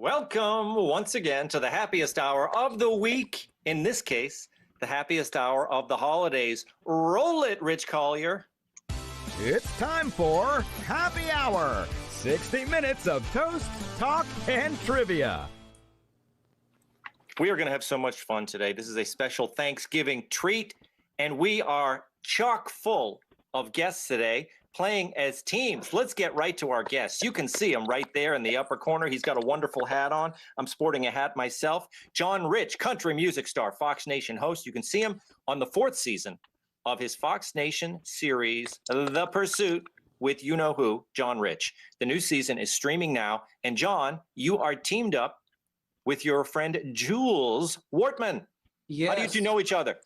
Welcome once again to the happiest hour of the week. In this case, the happiest hour of the holidays. Roll it, Rich Collier. It's time for Happy Hour. 60 minutes of toast, talk, and trivia. We are going to have so much fun today. This is a special Thanksgiving treat, and we are chock full of guests today playing as teams. Let's get right to our guests. You can see him right there in the upper corner. He's got a wonderful hat on. I'm sporting a hat myself. John Rich, country music star, Fox Nation host. You can see him on the 4th season of his Fox Nation series, The Pursuit, with you-know-who, John Rich. The new season is streaming now. And John, you are teamed up with your friend Jules Wortman. Yes. How do you two know each other?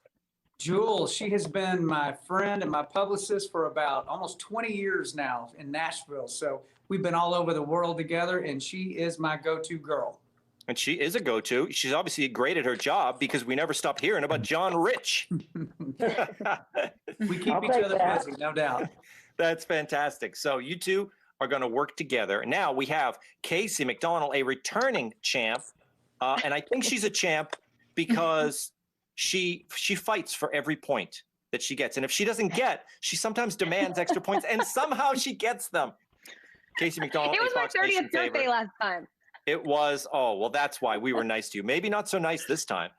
Jules, she has been my friend and my publicist for about almost 20 years now in Nashville. So we've been all over the world together, and she is my go-to girl. And she is a go-to. She's obviously great at her job because we never stop hearing about John Rich. We keep each other busy, no doubt. That's fantastic. So you two are going to work together. Now we have Kacie McDonnell, a returning champ. And I think she's a champ because she fights for every point that she gets. And if she doesn't get, she sometimes demands extra points, and somehow she gets them. Kacie McDonnell. It was my 30th birthday last time. It was. Oh, well, that's why we were nice to you. Maybe not so nice this time.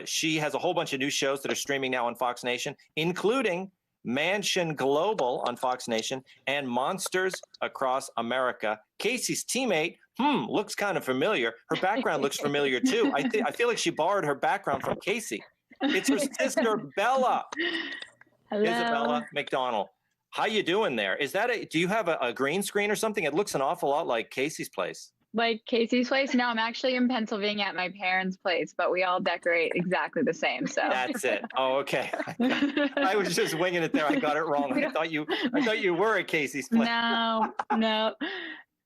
She has a whole bunch of new shows that are streaming now on Fox Nation, including Mansion Global on Fox Nation and Monsters Across America. Kacie's teammate, looks kind of familiar. Her background looks familiar too. I feel like she borrowed her background from Kacie. It's her sister Bella. Hello. Isabella McDonnell. How you doing there? Do you have a green screen or something? It looks an awful lot like Kacie's place. Like Kacie's place? No, I'm actually in Pennsylvania at my parents' place, but we all decorate exactly the same. So that's it. Oh, okay. I was just winging it there. I got it wrong. I thought you were at Kacie's place. No.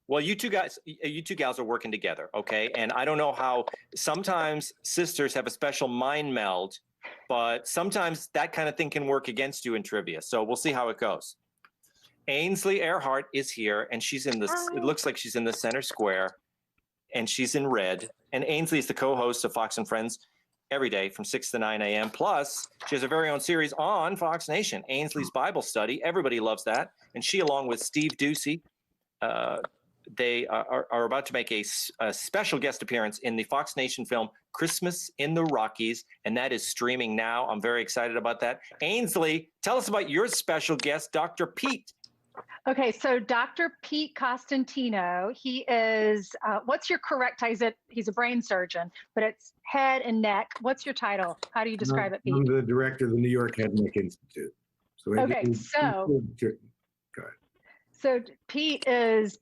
Well, you two gals are working together, okay? And I don't know how sometimes sisters have a special mind meld, but sometimes that kind of thing can work against you in trivia. So we'll see how it goes. Ainsley Earhardt is here, and she's in this. It looks like she's in the center square, and she's in red. And Ainsley is the co-host of Fox and Friends every day from 6 to 9 a.m. Plus, she has her very own series on Fox Nation, Ainsley's Bible Study. Everybody loves that. And she, along with Steve Ducey, they are about to make a special guest appearance in the Fox Nation film Christmas in the Rockies, and that is streaming now. I'm very excited about that. Ainsley, tell us about your special guest, Dr. Pete. Okay, so Dr. Pete Costantino, he is, what's your correct title? He's a brain surgeon, but it's head and neck. What's your title? How do you describe it, Pete? I'm the director of the New York Head and Neck Institute. So Pete is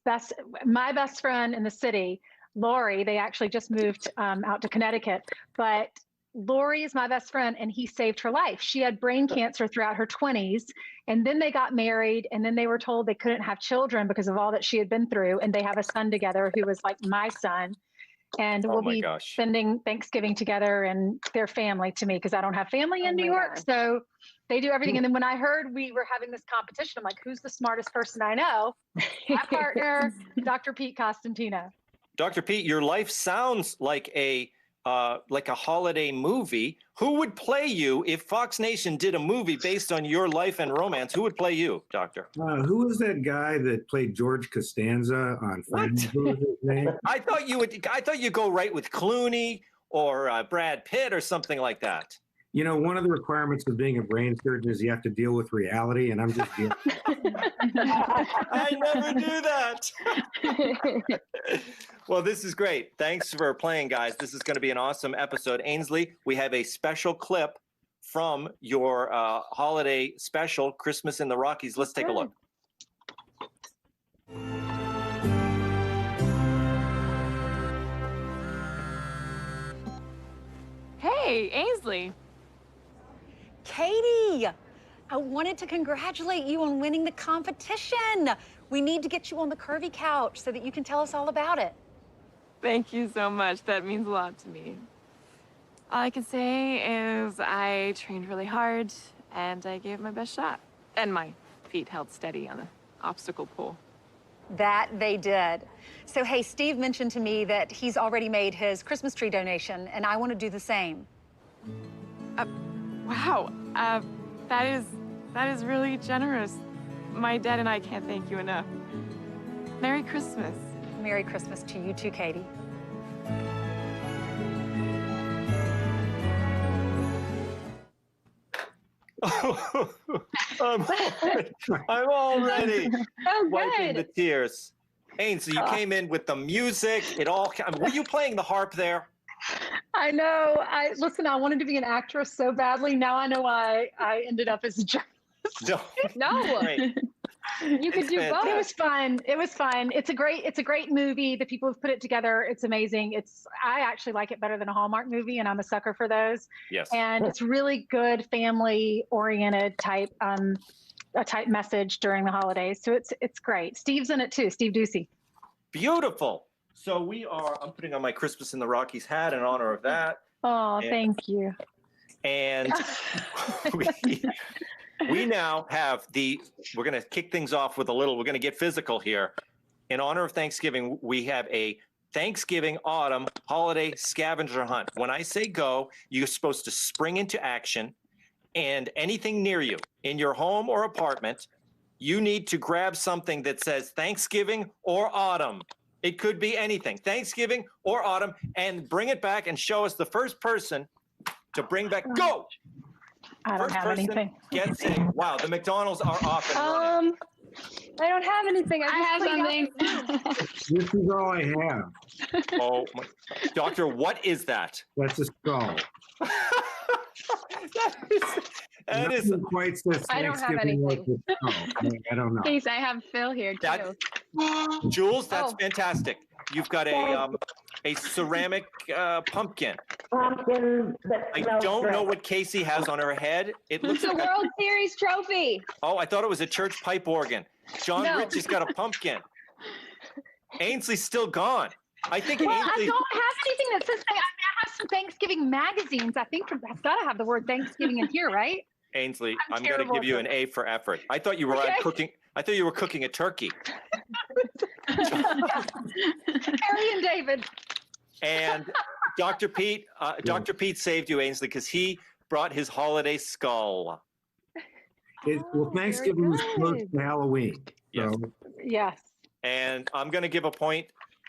my best friend in the city. Lori, they actually just moved out to Connecticut, but Lori is my best friend, and he saved her life. She had brain cancer throughout her 20s, and then they got married, and then they were told they couldn't have children because of all that she had been through, and they have a son together who was like my son, and we'll be spending Thanksgiving together and their family to me because I don't have family in New York, so they do everything. And then when I heard we were having this competition, I'm like, who's the smartest person I know? My partner, Dr. Pete Costantino. Dr. Pete, your life sounds like a holiday movie. Who would play you if Fox Nation did a movie based on your life and romance? Who would play you, Doctor? Who was that guy that played George Costanza on Friends? What was his name? I thought you'd go right with Clooney or Brad Pitt or something like that. You know, one of the requirements of being a brain surgeon is you have to deal with reality, and I'm just dealing. I never do that. Well, this is great. Thanks for playing, guys. This is going to be an awesome episode. Ainsley, we have a special clip from your holiday special, Christmas in the Rockies. Let's take a look. Hey, Ainsley. Katie, I wanted to congratulate you on winning the competition. We need to get you on the curvy couch so that you can tell us all about it. Thank you so much. That means a lot to me. All I can say is I trained really hard and I gave my best shot. And my feet held steady on the obstacle pole. That they did. So, hey, Steve mentioned to me that he's already made his Christmas tree donation, and I want to do the same. Wow. That is really generous. My dad and I can't thank you enough. Merry Christmas. Merry Christmas to you too, Katie. I'm already Oh, wiping the good. tears. Ainsley, you came in with the music. It all. Were you playing the harp there? I know. Listen, I wanted to be an actress so badly. Now I know why I ended up as a journalist. No. No, Great. you could do But it both. was fun. It was fun. It's a great movie. The people who've put it together, it's amazing. I actually like it better than a Hallmark movie, and I'm a sucker for those. Yes. And it's really good family oriented type a type message during the holidays. So it's great. Steve's in it too. Steve Ducey. Beautiful. So I'm putting on my Christmas in the Rockies hat in honor of that. Oh, And- thank you. And we now have we're going to kick things off with we're going to get physical here. In honor of Thanksgiving, we have a Thanksgiving autumn holiday scavenger hunt. When I say go, you're supposed to spring into action, and anything near you in your home or apartment, you need to grab something that says Thanksgiving or autumn. It could be anything, Thanksgiving or autumn, and bring it back and show us the first person to bring back. Go! I don't First have person anything. gets it. Wow, the McDonald's are off and running. I don't have anything. I have something. This is all I have. Oh, Doctor, what is that? That's a skull. that is Nothing quite says I don't have Thanksgiving like anything. this skull. I don't know. Case, I have Phil here that. too. Jules, that's Oh. fantastic. You've got a ceramic pumpkin. Pumpkin that I smells don't know great. what Casey has on her head. It looks It's a like World Series trophy. oh, I thought it was a church pipe organ. John No. Rich has got a pumpkin. Ainsley's still gone. I think Well, I Ainsley. don't have anything that says. I have some Thanksgiving magazines. I think that's got to have the word Thanksgiving in here, right? Ainsley, I'm I'm going to terrible give you at an A for effort. I thought you were Okay. cooking. I thought you were cooking a turkey. Harry and David. And Dr. Pete, Dr. Pete saved you, Ainsley, because he brought his holiday skull. Well, Thanksgiving is close good. to Halloween. Yes. So Yes. And I'm going to give a point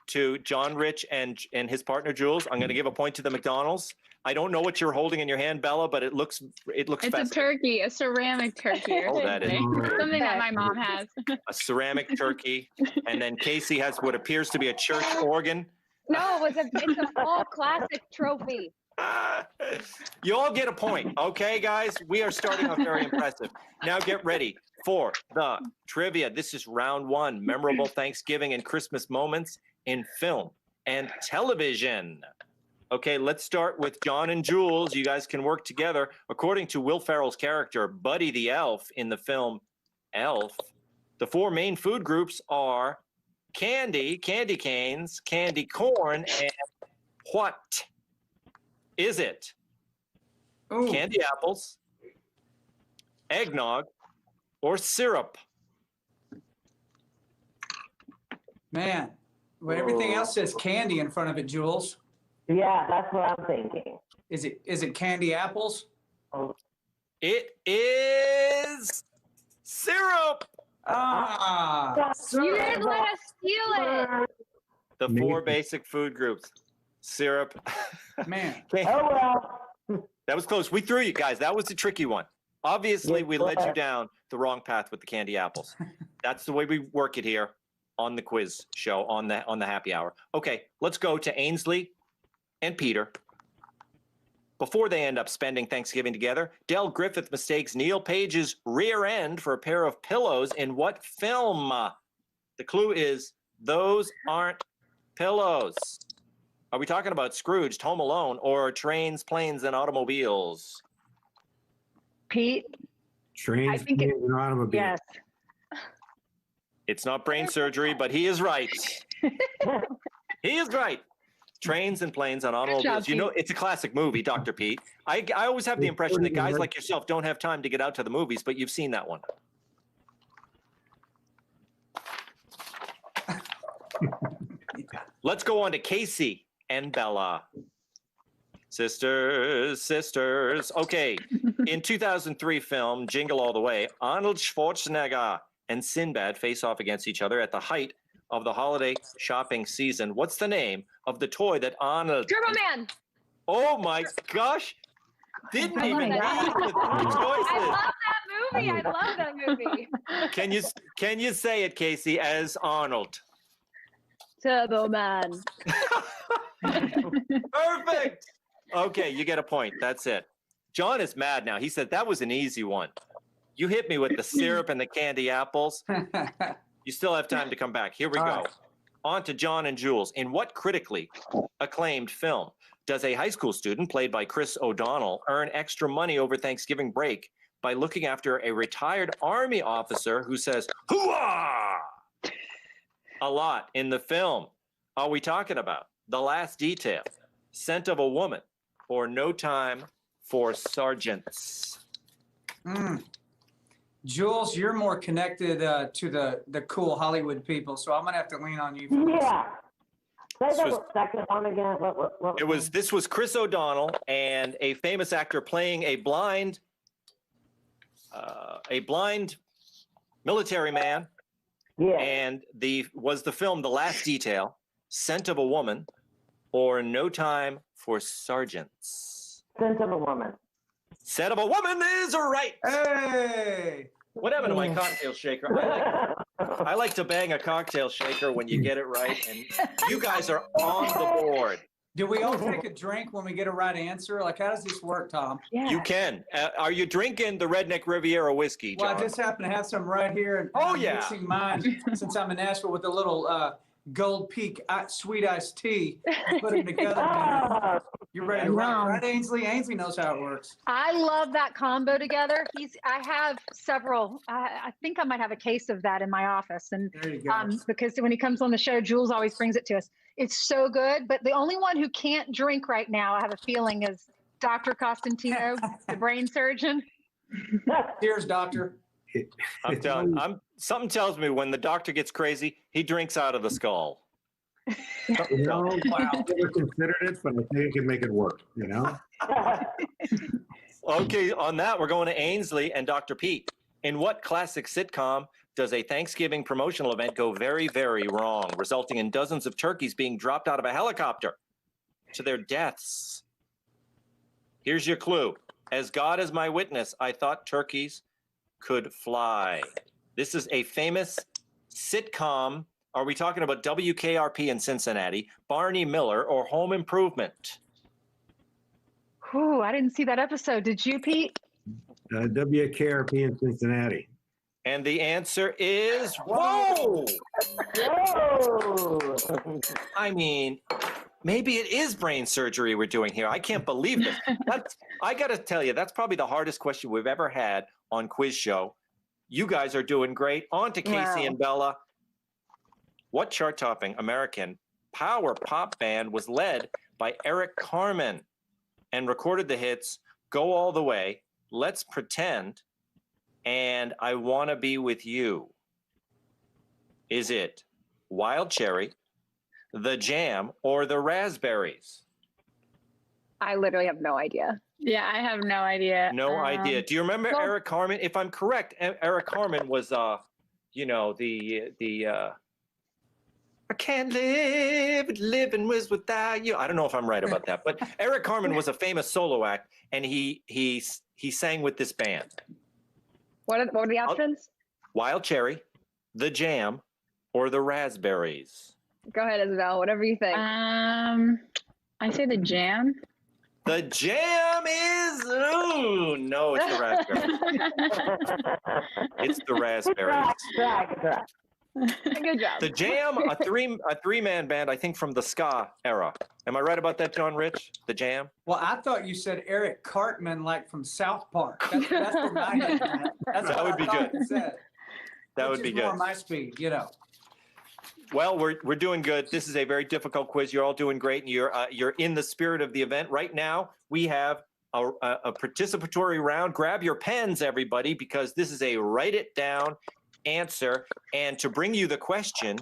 to John Rich and his partner Jules. I'm going to give a point to the McDonald's. I don't know what you're holding in your hand, Bella, but it looks It's a festive. turkey, a ceramic turkey or Oh, that is something that my mom has. a ceramic turkey, and then Casey has what appears to be a church organ. No, it's a fall classic trophy. You all get a point, okay, guys? We are starting off very impressive. Now get ready for the trivia. This is round one, memorable Thanksgiving and Christmas moments in film and television. Okay, let's start with John and Jules. You guys can work together. According to Will Ferrell's character, Buddy the Elf, in the film Elf, the four main food groups are candy, candy canes, candy corn, and what is it? Ooh. Candy apples, eggnog, or syrup? Man, well, everything else says candy in front of it, Jules. Yeah, that's what I'm thinking. Is it candy apples? It is syrup. Ah, You didn't let us steal it. The four basic food groups. Syrup. man. Okay. Oh, well. That was close. We threw you guys. That was the tricky one. Obviously, we led you down the wrong path with the candy apples. That's the way we work it here on the quiz show, on the happy hour. Okay, let's go to Ainsley and Peter. Before they end up spending Thanksgiving together, Del Griffith mistakes Neil Page's rear end for a pair of pillows in what film? The clue is those aren't pillows. Are we talking about Scrooged, Home Alone, or Trains, Planes, and Automobiles? Pete. Trains, think planes, and automobiles. Yes. It's not brain surgery, but he is right. He is right. Trains and Planes and Automobiles. job, You know, Pete. it's a classic movie, Dr. Pete. I always have the impression that guys like yourself don't have time to get out to the movies, but you've seen that one. Let's go on to Kacie and Bella. Sisters. Okay. In 2003 film Jingle All the Way, Arnold Schwarzenegger and Sinbad face off against each other at the height of the holiday shopping season. What's the name of the toy that Arnold... Turbo Man. Oh my gosh. Didn't Oh even my need God. the three choices. I love that movie. Can you say it, Kacie, as Arnold? Turbo Man. Perfect. Okay, you get a point. That's it. John is mad now. He said that was an easy one. You hit me with the syrup and the candy apples. You still have time to come back. Here we go. right. On to John and Jules. In what critically acclaimed film does a high school student played by Chris O'Donnell earn extra money over Thanksgiving break by looking after a retired Army officer who says, "Hooah!" a lot in the film? Are we talking about The Last Detail, Scent of a Woman, or No Time for Sergeants? Jules, you're more connected to the cool Hollywood people, so I'm going to have to lean on you for this. Yeah. Say that second one again. What This was Chris O'Donnell and a famous actor playing a blind military man. Yeah. And was the film The Last Detail, Scent of a Woman, or No Time for Sergeants? Scent of a Woman. Scent of a Woman is right. Hey! What happened to my cocktail shaker? I like to bang a cocktail shaker when you get it right, and you guys are on the board. Do we all take a drink when we get a right answer? Like, how does this work, Tom? Yeah. You can. Are you drinking the Redneck Riviera whiskey, John? Well, I just happen to have some right here. And Oh, I'm yeah. mixing mine since I'm in Nashville with a little Gold Peak sweet iced tea. Put them together. Man. You're ready to rock, right, Ainsley? Ainsley knows how it works. I love that combo together. I have several. I think I might have a case of that in my office, and There you go. because when he comes on the show, Jules always brings it to us. It's so good. But the only one who can't drink right now, I have a feeling, is Dr. Costantino, the brain surgeon. Cheers, doctor. I'm telling. Something tells me when the doctor gets crazy, he drinks out of the skull. Wow. I've never considered it, but I think I can make it work, you know? Okay, on that, we're going to Ainsley and Dr. Pete. In what classic sitcom does a Thanksgiving promotional event go very, very wrong, resulting in dozens of turkeys being dropped out of a helicopter to their deaths? Here's your clue. As God is my witness, I thought turkeys could fly. This is a famous sitcom. Are we talking about WKRP in Cincinnati, Barney Miller, or Home Improvement? Ooh, I didn't see that episode. Did you, Pete? WKRP in Cincinnati. And the answer is whoa! Whoa! I mean, maybe it is brain surgery we're doing here. I can't believe this. I got to tell you, that's probably the hardest question we've ever had on Quiz Show. You guys are doing great. On to Kacie and Bella. What chart-topping American power pop band was led by Eric Carmen and recorded the hits Go All the Way, Let's Pretend, and I Wanna Be With You? Is it Wild Cherry, The Jam, or The Raspberries? I literally have no idea. Yeah, I have no idea. No idea. Do you remember Eric Carmen? If I'm correct, Eric Carmen was, I can't live, living was without you. I don't know if I'm right about that, but Eric Carmen was a famous solo act, and he sang with this band. What were the options? Wild Cherry, The Jam, or The Raspberries? Go ahead, Isabel. Whatever you think. I say The Jam. The Jam is no, it's The Raspberries. It's The Raspberries. Good job. The Jam, a three-man band, I think from the ska era. Am I right about that, John Rich? The Jam? Well, I thought you said Eric Cartman, like from South Park. That's what I meant. That would be good. That would be good. More my speed, you know. Well, we're doing good. This is a very difficult quiz. You're all doing great, and you're in the spirit of the event. Right now, we have a participatory round. Grab your pens, everybody, because this is a write it down answer. And to bring you the question,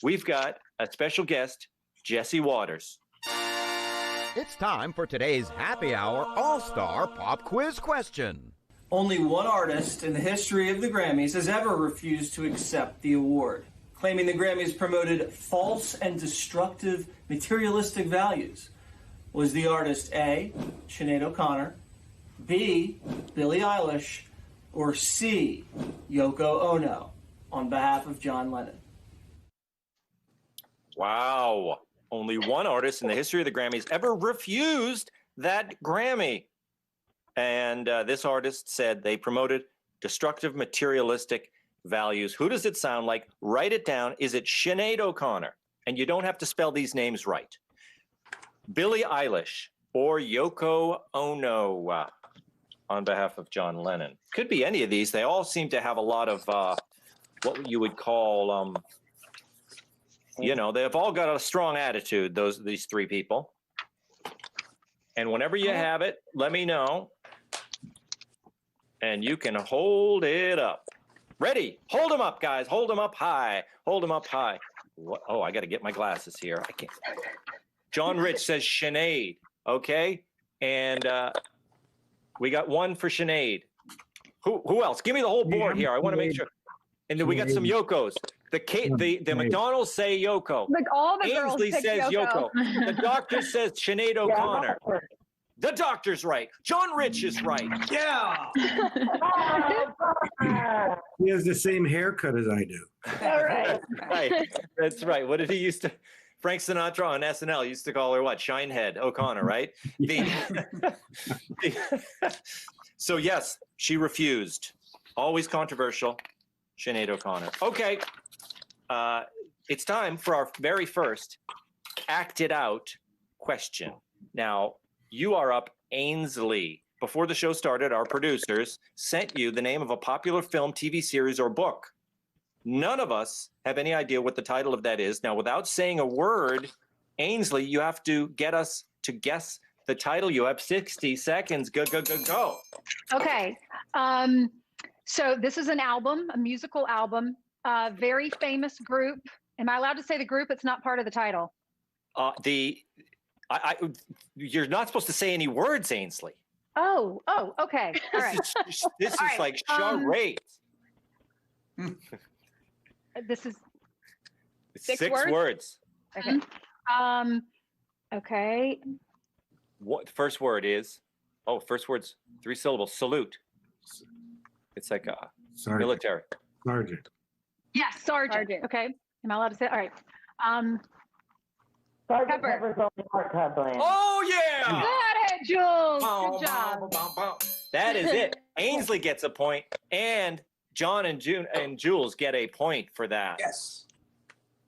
we've got a special guest, Jesse Waters. It's time for today's Happy Hour All-Star Pop Quiz question. Only one artist in the history of the Grammys has ever refused to accept the award, claiming the Grammys promoted false and destructive materialistic values. Was the artist A, Sinead O'Connor, B, Billie Eilish, or C, Yoko Ono, on behalf of John Lennon? Wow. Only one artist in the history of the Grammys ever refused that Grammy. And this artist said they promoted destructive materialistic values. Who does it sound like? Write it down. Is it Sinead O'Connor? And you don't have to spell these names right. Billie Eilish or Yoko Ono on behalf of John Lennon. Could be any of these. They all seem to have a lot of what you would call, they've all got a strong attitude, these three people. And whenever you have it, let me know. And you can hold it up. Ready? Hold them up, guys. Hold them up high. Hold them up high. Oh, I got to get my glasses here. I can't. John Rich says Sinead. Okay. And we got one for Sinead. Who else? Give me the whole board here. I want to make sure. And then we got some Yokos. The McDonald's say Yoko. Like all the girls Ainsley picked says Yoko. Yoko. The doctor says Sinead O'Connor. The doctor's right. John Rich is right. Yeah. He has the same haircut as I do. All right. Right. That's right. What did he used to? Frank Sinatra on SNL used to call her what? Shinehead O'Connor, right? So yes, she refused. Always controversial. Sinead O'Connor. Okay. It's time for our very first Act It Out question. Now, you are up, Ainsley. Before the show started, our producers sent you the name of a popular film, TV series, or book. None of us have any idea what the title of that is. Now, without saying a word, Ainsley, you have to get us to guess the title. You have 60 seconds. Go, go, go, go. Okay. So this is an album, a musical album, a very famous group. Am I allowed to say the group? It's not part of the title. You're not supposed to say any words, Ainsley. Oh, okay. All right. This is right. like charades. This is six words. Okay. Okay. What first word is? Oh, first word's 3 syllables. Salute. It's like a military. Sergeant. Yes, Sergeant. Okay. Am I allowed to say? All right. Sergeant Pepper's Lonely Hearts Club Band. Oh yeah! Got it, Jules. Good job. That is it. Ainsley gets a point, and John and Jules get a point for that. Yes.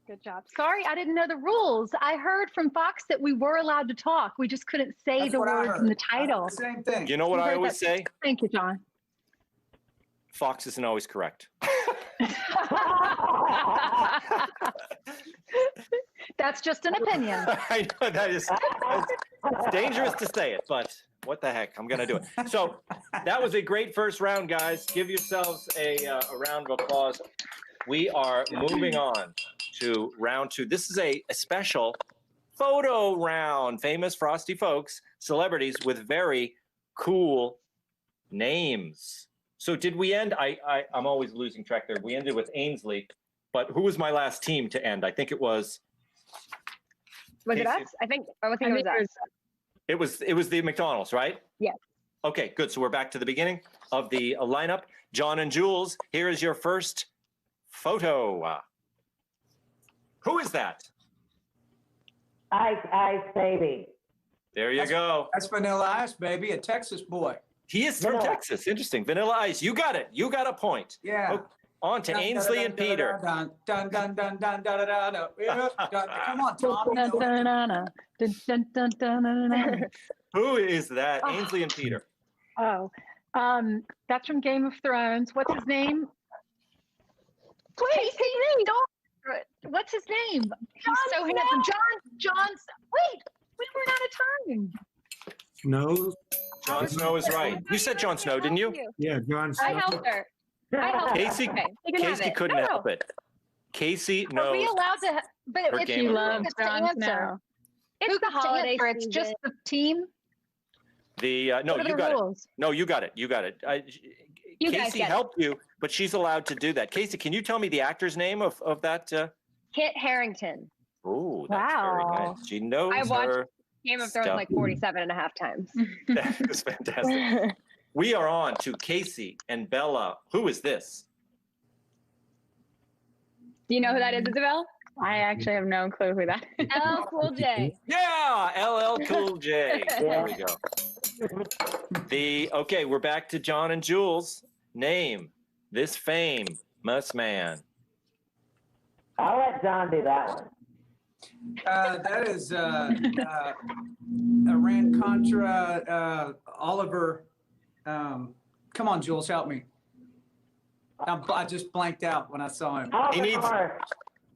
Good job. Sorry, I didn't know the rules. I heard from Fox that we were allowed to talk. We just couldn't say That's the what I words heard. in the title. Same thing. You know what I always say? Thank you, John. Fox isn't always correct. That's just an opinion. I know it's dangerous to say it, but what the heck? I'm going to do it. So that was a great first round, guys. Give yourselves a round of applause. We are moving on to round 2. This is a special photo round. Famous Frosty folks, celebrities with very cool names. So did we end? I'm always losing track there. We ended with Ainsley, but who was my last team to end? I think it was. Was it us? I think it was us. It was the McDonald's, right? Yeah. Okay, good. So we're back to the beginning of the lineup. John and Jules, here is your first photo. Who is that? Ice Baby. There you go. That's Vanilla Ice, baby, a Texas boy. He is from Texas. Interesting. Vanilla Ice. You got it. You got a point. Yeah. Oh, on to Ainsley and Peter. Come on, Tom. Who is that? Ainsley and Peter. Oh, that's from Game of Thrones. What's his name? Please, what's his name? He's so handsome. John's. Wait, we ran out of time. Snow. Jon Snow is right. You said Jon Snow, didn't you? Yeah, Jon Snow. I helped her. Casey, Okay, Casey couldn't help it. Kacie Are we knows. allowed to? But Her if Game you of love Thrones. to answer, It's who the gets to holiday answer? It's season. just the team. No, What are you the got rules? it. No, you got it. You got it. You guys Kacie get it. helped you, but she's allowed to do that. Kacie, can you tell me the actor's name of that? Kit Harington. Oh, that's very Wow. nice. She knows I watched her Game of Thrones stuff. like 47.5 times. That is fantastic. We are on to Kacie and Bella. Who is this? Do you know who that is, Isabel? I actually have no clue who that is. LL Cool J. Yeah, LL Cool J. There we go. Okay, we're back to John and Jules. Name this famous man. I'll let John do that one. That is Iran Contra, Oliver. Come on, Jules, help me. I just blanked out when I saw him. Oliver needs- North.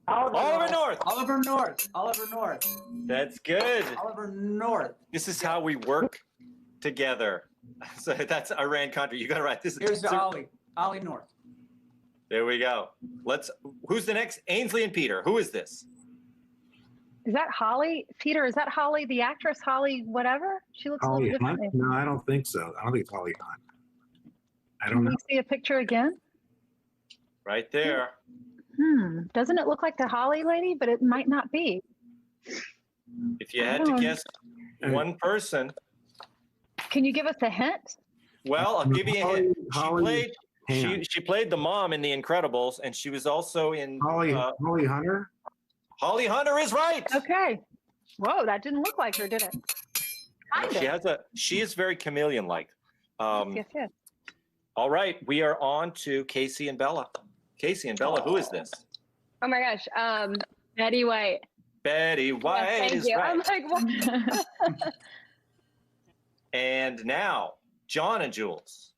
Oliver North. Oliver North. Oliver North. That's good. Oliver North. This is how we work together. So that's Iran Contra. You got it right. Here's the Ollie. Ollie North. There we go. Who's the next? Ainsley and Peter. Who is this? Is that Holly? Peter, is that Holly, the actress Holly whatever? She looks a Holly little Hunt? differently. No, I don't think so. I don't think it's Holly Hunt. I don't Can know. we see a picture again? Right there. Doesn't it look like the Holly lady? But it might not be. If you had to guess one person, Can you give us a hint? well, I'll give you a hint. Holly- hang on. She played the mom in The Incredibles, and she was also in Holly Hunter? Holly Hunter is right. Okay. Whoa, that didn't look like her, did it? She is very chameleon-like. Yes. All right, we are on to Kacie and Bella. Kacie and Bella, who is this? Oh my gosh. Betty White. Betty White thank is you. right. I'm like, what? And now, John and Jules.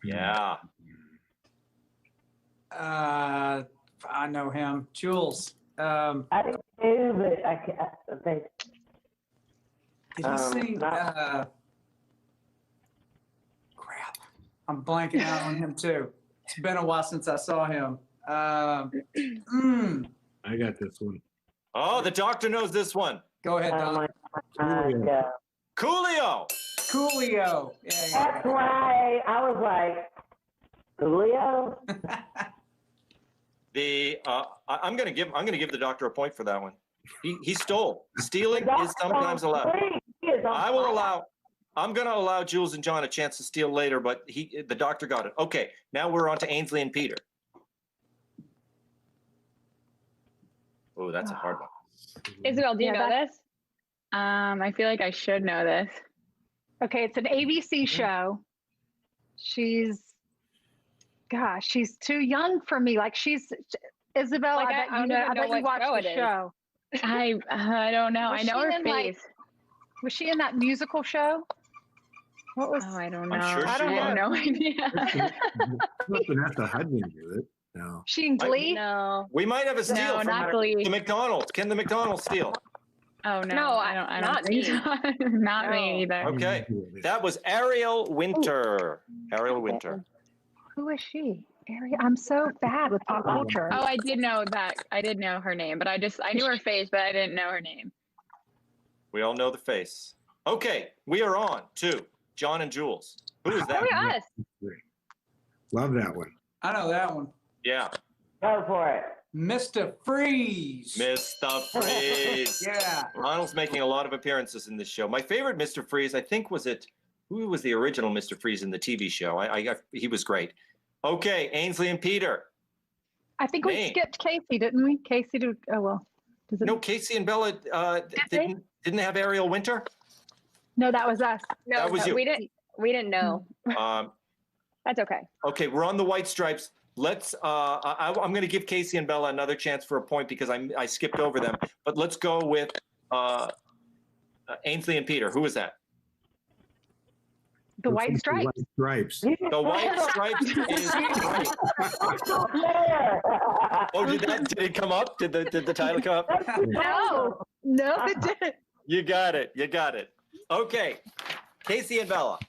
Yeah. I know him. Jules. I do, but I can't. I think. Did he sing? Crap. I'm blanking out on him too. It's been a while since I saw him. I got this one. Oh, the doctor knows this one. Go ahead, Doc. Yeah. Coolio. Coolio. Yeah. That's right. I was like, Coolio? I'm gonna give the doctor a point for that one. He stole. Stealing is sometimes allowed. I'm gonna allow Jules and John a chance to steal later, but the doctor got it. Okay, now we're on to Ainsley and Peter. Oh, that's a hard one. Isabel, do you know this? I feel like I should know this. Okay, it's an ABC show. She's too young for me. Like Isabel, Like, I bet I you don't know. even I know bet you what watch show the it is. show. I don't know. Was I know she her in, like, face. Was she in that musical show? What was? Oh, I don't know. I'm sure I don't she know. was. No idea. Vanessa Hudgens do it. No. She in Glee? No. We might have a steal No, from not Glee. the McDonald's. Can the McDonald's steal? Oh no. No, I don't not think me. so. Not me either. Okay, that was Ariel Winter. Ariel Winter. Who is she? I'm so bad with pop culture. Oh, I did know that. I did know her name, but I knew her face, but I didn't know her name. We all know the face. Okay, we are on to John and Jules. Who is that? Look at us. Love that one. I know that one. Yeah, Go for it. Mr. Freeze. Mr. Freeze. Yeah. Ronald's making a lot of appearances in this show. My favorite Mr. Freeze, I think, who was the original Mr. Freeze in the TV show? He was great. Okay, Ainsley and Peter. I think we Name. skipped Kacie, didn't we? Kacie did. Oh well. Does it, No, Kacie and Bella didn't they have Ariel Winter? No, that was us. No, That was you. we didn't know. That's okay. Okay, we're on the White Stripes. Let's. I'm going to give Kacie and Bella another chance for a point because I skipped over them. But let's go with Ainsley and Peter. Who is that? The White Stripes. White Stripes. The White Stripes is right. Oh, did it come up? Did the title come up? No, it didn't. You got it. Okay, Kacie and Bella.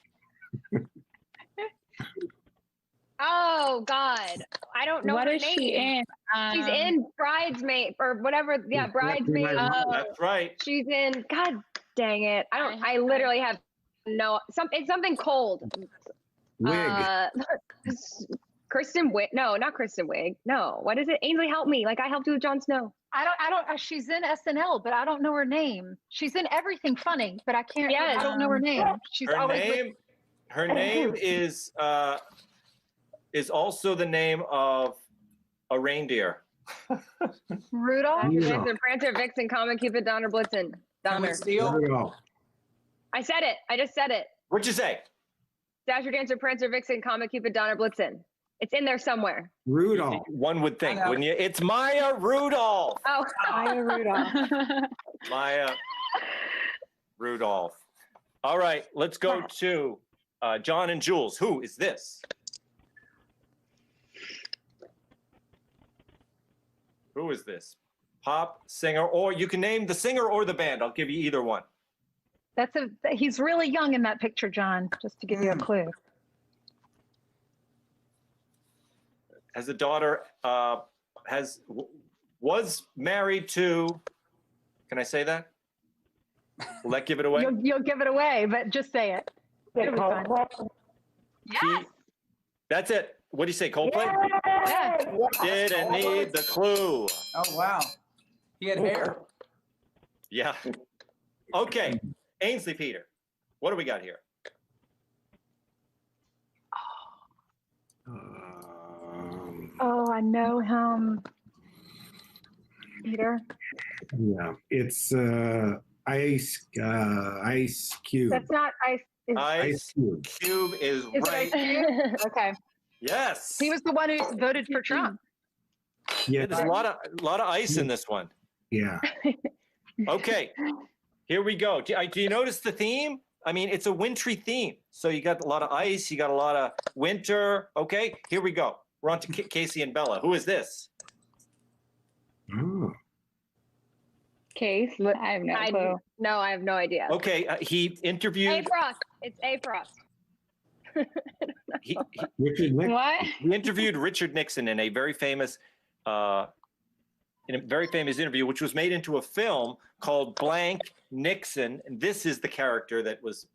Oh God, I don't know What her is name. she in? She's in Bridesmaid or whatever. Yeah, Bridesmaid. That's right. She's in. God dang it! I literally have no. It's something cold. Wig. Kristen Wiig. No, not Kristen Wiig. No. What is it? Ainsley, help me. Like I helped you with Jon Snow. I don't, she's in SNL, but I don't know her name. She's in everything funny, but I can't, Yes. I don't know her name. She's always with, Her name is also the name of a reindeer. Rudolph. Dancer, Prancer, Vixen, Comet, Cupid, Donner, Blitzen. Donner. Steal? There we go. I said it. I just said it. What'd you say? Dasher, Dancer, Prancer, Vixen, Comet, Cupid, Donner, Blitzen. It's in there somewhere. Rudolph. One would think, wouldn't you? It's Maya Rudolph. Oh, Maya Rudolph. Maya Rudolph. All right, let's go to John and Jules. Who is this? Who is this? Pop, singer, or you can name the singer or the band. I'll give you either one. He's really young in that picture, John, just to give you a clue. Has a daughter, was married to, can I say that? Will that give it away? You'll give it away, but just say it. It'll be fun. yes. That's it. What do you say, Coldplay? Yeah. Didn't need the clue. Oh, wow. He had hair. Yeah. Okay. Ainsley Peter, what do we got here? Oh, I know him. Peter. Yeah, it's Ice Cube. That's not Ice. Ice Cube. Cube is Is right. it Ice Cube? Okay. Yes. He was the one who voted for Trump. Yeah, There's a lot of ice in this one. yeah. Okay, here we go. Do you notice the theme? I mean, it's a wintry theme. So you got a lot of ice, you got a lot of winter. Okay, here we go. We're on to Kacie and Bella. Who is this? Oh. Case. I have no clue. No, I have no idea. Okay, he interviewed. A Frost. It's A Frost. Richard Nixon. What? He interviewed Richard Nixon in a very famous interview, which was made into a film called Blank Nixon. And this is the character that was.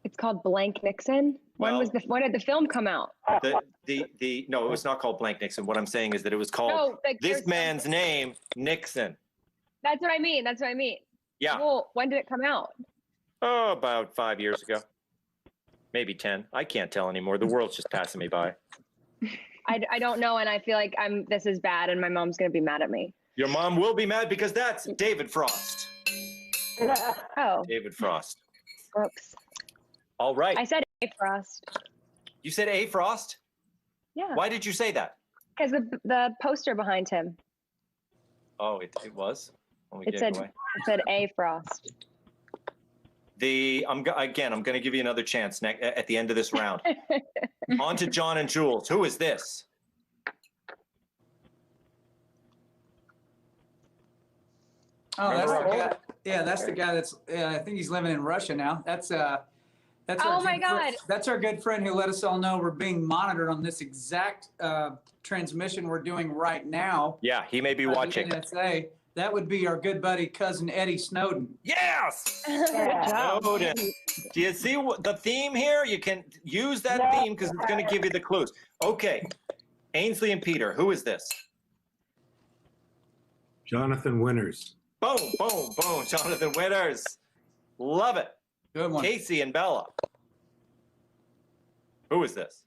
It's called Blank Nixon. When did the film come out? No, it was not called Blank Nixon. What I'm saying is that it was called This Man's Name, Nixon. That's what I mean. Yeah. Well, when did it come out? Oh, about 5 years ago. Maybe 10. I can't tell anymore. The world's just passing me by. I don't know, and I feel like this is bad, and my mom's gonna be mad at me. Your mom will be mad because that's David Frost. Oh. David Frost. Oops. All right. I said A Frost. You said A Frost? Yeah. Why did you say that? Because the poster behind him. Oh, it was? It said A Frost. I'm going to give you another chance at the end of this round. On to John and Jules. Who is this? Oh, that's the guy. Yeah, that's the guy that's. I think he's living in Russia now. That's Oh my God. That's our good friend who let us all know we're being monitored on this exact transmission we're doing right now. Yeah, he may be watching. NSA. That would be our good buddy, cousin Eddie Snowden. Yes! Good Snowden. Do you see the theme here? You can use that theme because it's going to give you the clues. Okay. Ainsley and Peter, who is this? Jonathan Winters. Boom, boom, boom. Jonathan Winters. Love it. Good one. Kacie and Bella. Who is this?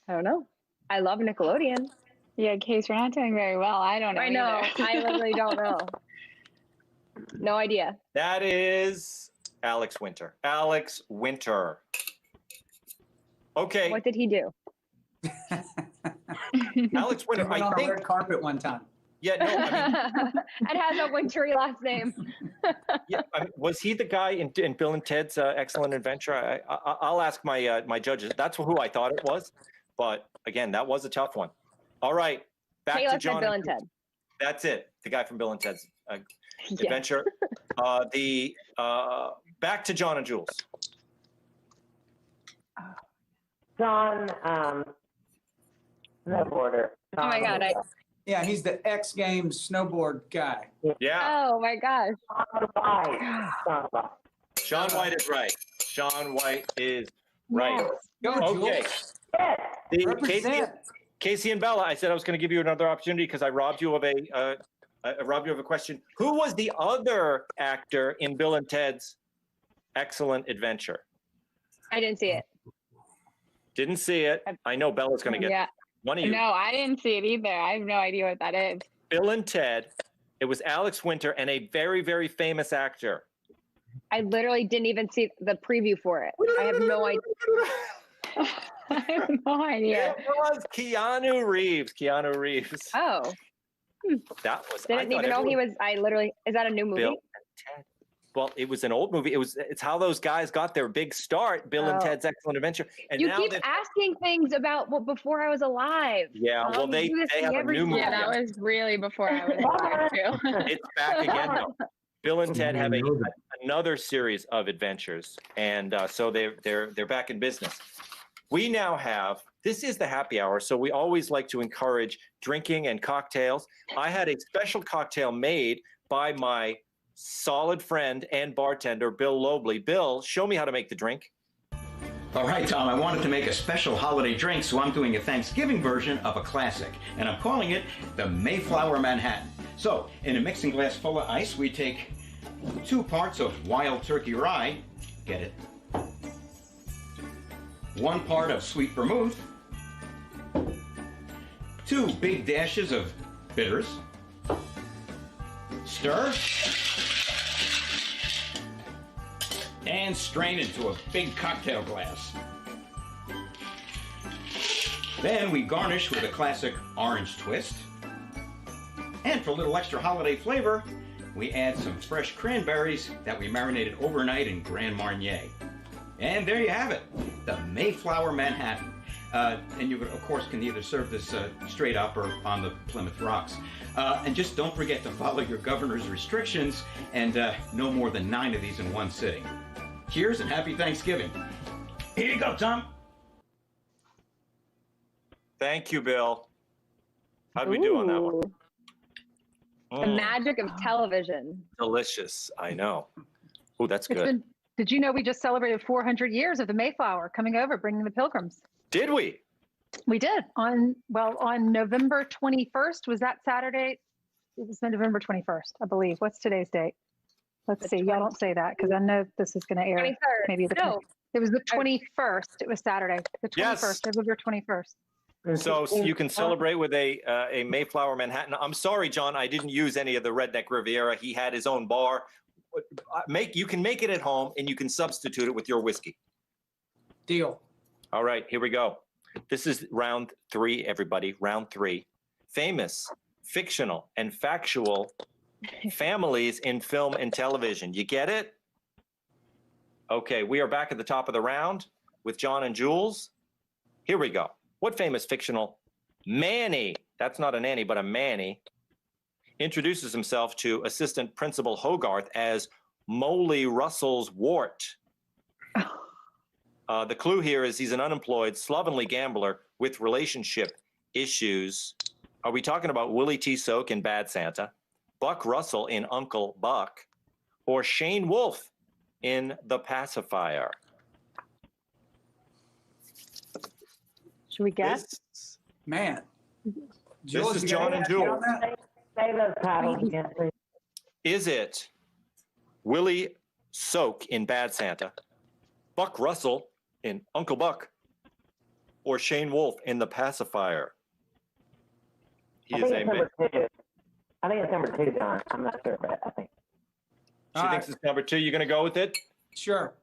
I don't know. I love Nickelodeon. Yeah, Case, we're not doing very well. I don't know. I know. either. I literally don't know. No idea. That is Alex Winter. Alex Winter. Okay. What did he do? Alex Winter, Went I on a think. red carpet one time. Yeah, no, I mean, And has a wintry last name. yeah, was he the guy in Bill and Ted's Excellent Adventure? I'll ask my judges. That's who I thought it was. But again, that was a tough one. All right, back to John. Bill and Ted. That's it. The guy from Bill and Ted's Adventure. The Back to John and Jules. John, snowboarder. Oh my God. Yeah, he's the X Games snowboard guy. Yeah. Oh my gosh. Sean White is right. Sean White is right. Go, Okay. Jules. Represent. Kacie and Bella, I said I was going to give you another opportunity because I robbed you of a question. Who was the other actor in Bill and Ted's Excellent Adventure? I didn't see it. Didn't see it. I know Bella's going to get one of you. No, I didn't see it either. I have no idea what that is. Bill and Ted. It was Alex Winter and a very, very famous actor. I literally didn't even see the preview for it. I have no idea. I have no idea. It was Keanu Reeves. Keanu Reeves. Oh. That was. Didn't even know he was. Is that a new movie? Bill and Ted. Well, it was an old movie. It's how those guys got their big start, Bill and Ted's Excellent Adventure. And you now keep asking things about before I was alive. Yeah, well, they have a new movie. Yeah, that was really before I was alive too. It's back again, though. Bill and Ted have another series of adventures, and so they're back in business. We now have, this is the happy hour, so we always like to encourage drinking and cocktails. I had a special cocktail made by my solid friend and bartender, Bill Lobley. Bill, show me how to make the drink. All right, Tom, I wanted to make a special holiday drink, so I'm doing a Thanksgiving version of a classic, and I'm calling it the Mayflower Manhattan. So, in a mixing glass full of ice, we take 2 parts of wild turkey rye, get it, 1 part of sweet vermouth, 2 big dashes of bitters, stir, and strain into a big cocktail glass. Then we garnish with a classic orange twist. And for a little extra holiday flavor, we add some fresh cranberries that we marinated overnight in Grand Marnier. And there you have it, the Mayflower Manhattan. And you, of course, can either serve this straight up or on the Plymouth Rocks. And just don't forget to follow your governor's restrictions and no more than 9 of these in one sitting. Cheers and happy Thanksgiving. Here you go, Tom. Thank you, Bill. How'd we do on that one? The magic of television. Delicious, I know. Oh, that's good. Did you know we just celebrated 400 years of the Mayflower coming over, bringing the Pilgrims? Did we? We did. On November 21st, was that Saturday? It was November 21st, I believe. What's today's date? Let's see. Y'all don't say that because I know this is going to air. 23rd. Maybe it was the 21st. It was Saturday. The 21st, Yes. November 21st. So you can celebrate with a Mayflower Manhattan. I'm sorry, John, I didn't use any of the Redneck Riviera. He had his own bar. You can make it at home and you can substitute it with your whiskey. Deal. All right, here we go. This is round 3, everybody. Round 3. Famous, fictional, and factual families in film and television. You get it? Okay, we are back at the top of the round with John and Jules. Here we go. What famous fictional Manny, that's not a nanny, but a Manny, introduces himself to Assistant Principal Hogarth as Molly Russell's wart? The clue here is he's an unemployed, slovenly gambler with relationship issues. Are we talking about Willie T. Soak in Bad Santa, Buck Russell in Uncle Buck, or Shane Wolf in The Pacifier? Should we guess? Man. This is John and Jules. Say those titles again, please. Is it Willie Soak in Bad Santa, Buck Russell in Uncle Buck, or Shane Wolf in The Pacifier? I think it's number 2. I think it's number 2, John. I'm not sure, but I think. She thinks it's number 2. You going to go with it? Sure.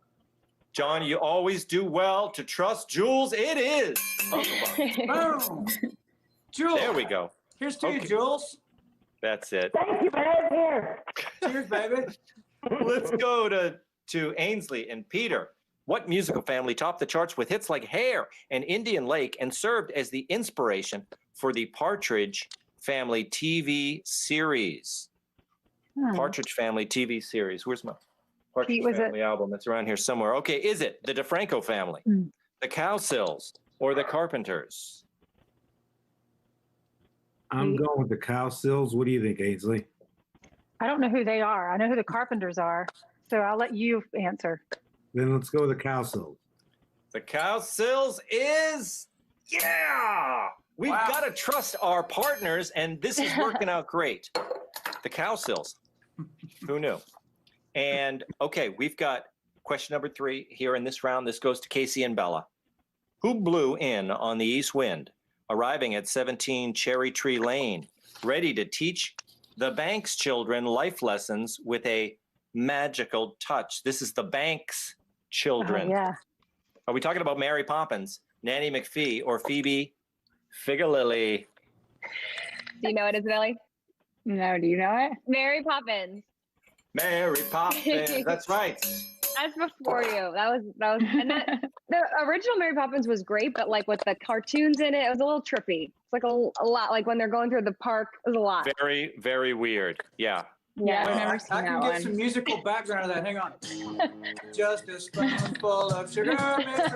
John, you always do well to trust Jules. It is Boom. Jules. There we go. Here's to you, Jules. That's it. Thank you, babe. Here. Cheers, baby. Let's go to Ainsley and Peter. What musical family topped the charts with hits like Hair and Indian Lake and served as the inspiration for the Partridge Family TV series? Partridge Family TV series. Where's my... Partridge Family album. It's around here somewhere. Okay, is it the DeFranco family, the Cowsills, or the Carpenters? I'm going with the Cowsills. What do you think, Ainsley? I don't know who they are. I know who the Carpenters are. So I'll let you answer. Then let's go with the Cowsills. The Cowsills is, yeah! We've got to trust our partners, and this is working out great. The Cowsills. Who knew? And, okay, we've got question number 3 here in this round. This goes to Kacie and Bella. Who blew in on the east wind, arriving at 17 Cherry Tree Lane, ready to teach the Banks children life lessons with a magical touch? This is the Banks children. Yeah. Are we talking about Mary Poppins, Nanny McPhee, or Phoebe Figalilly? Do you know it, Isabelli? No, do you know it? Mary Poppins. Mary Poppins, that's right. That's before you. That was, and that the original Mary Poppins was great, but like with the cartoons in it, it was a little trippy. It's like a lot, like when they're going through the park, it was a lot. Very, very weird. Yeah. Yeah, I've never I seen can that get one. some musical background of that. Hang on. Just a spoonful of sugar makes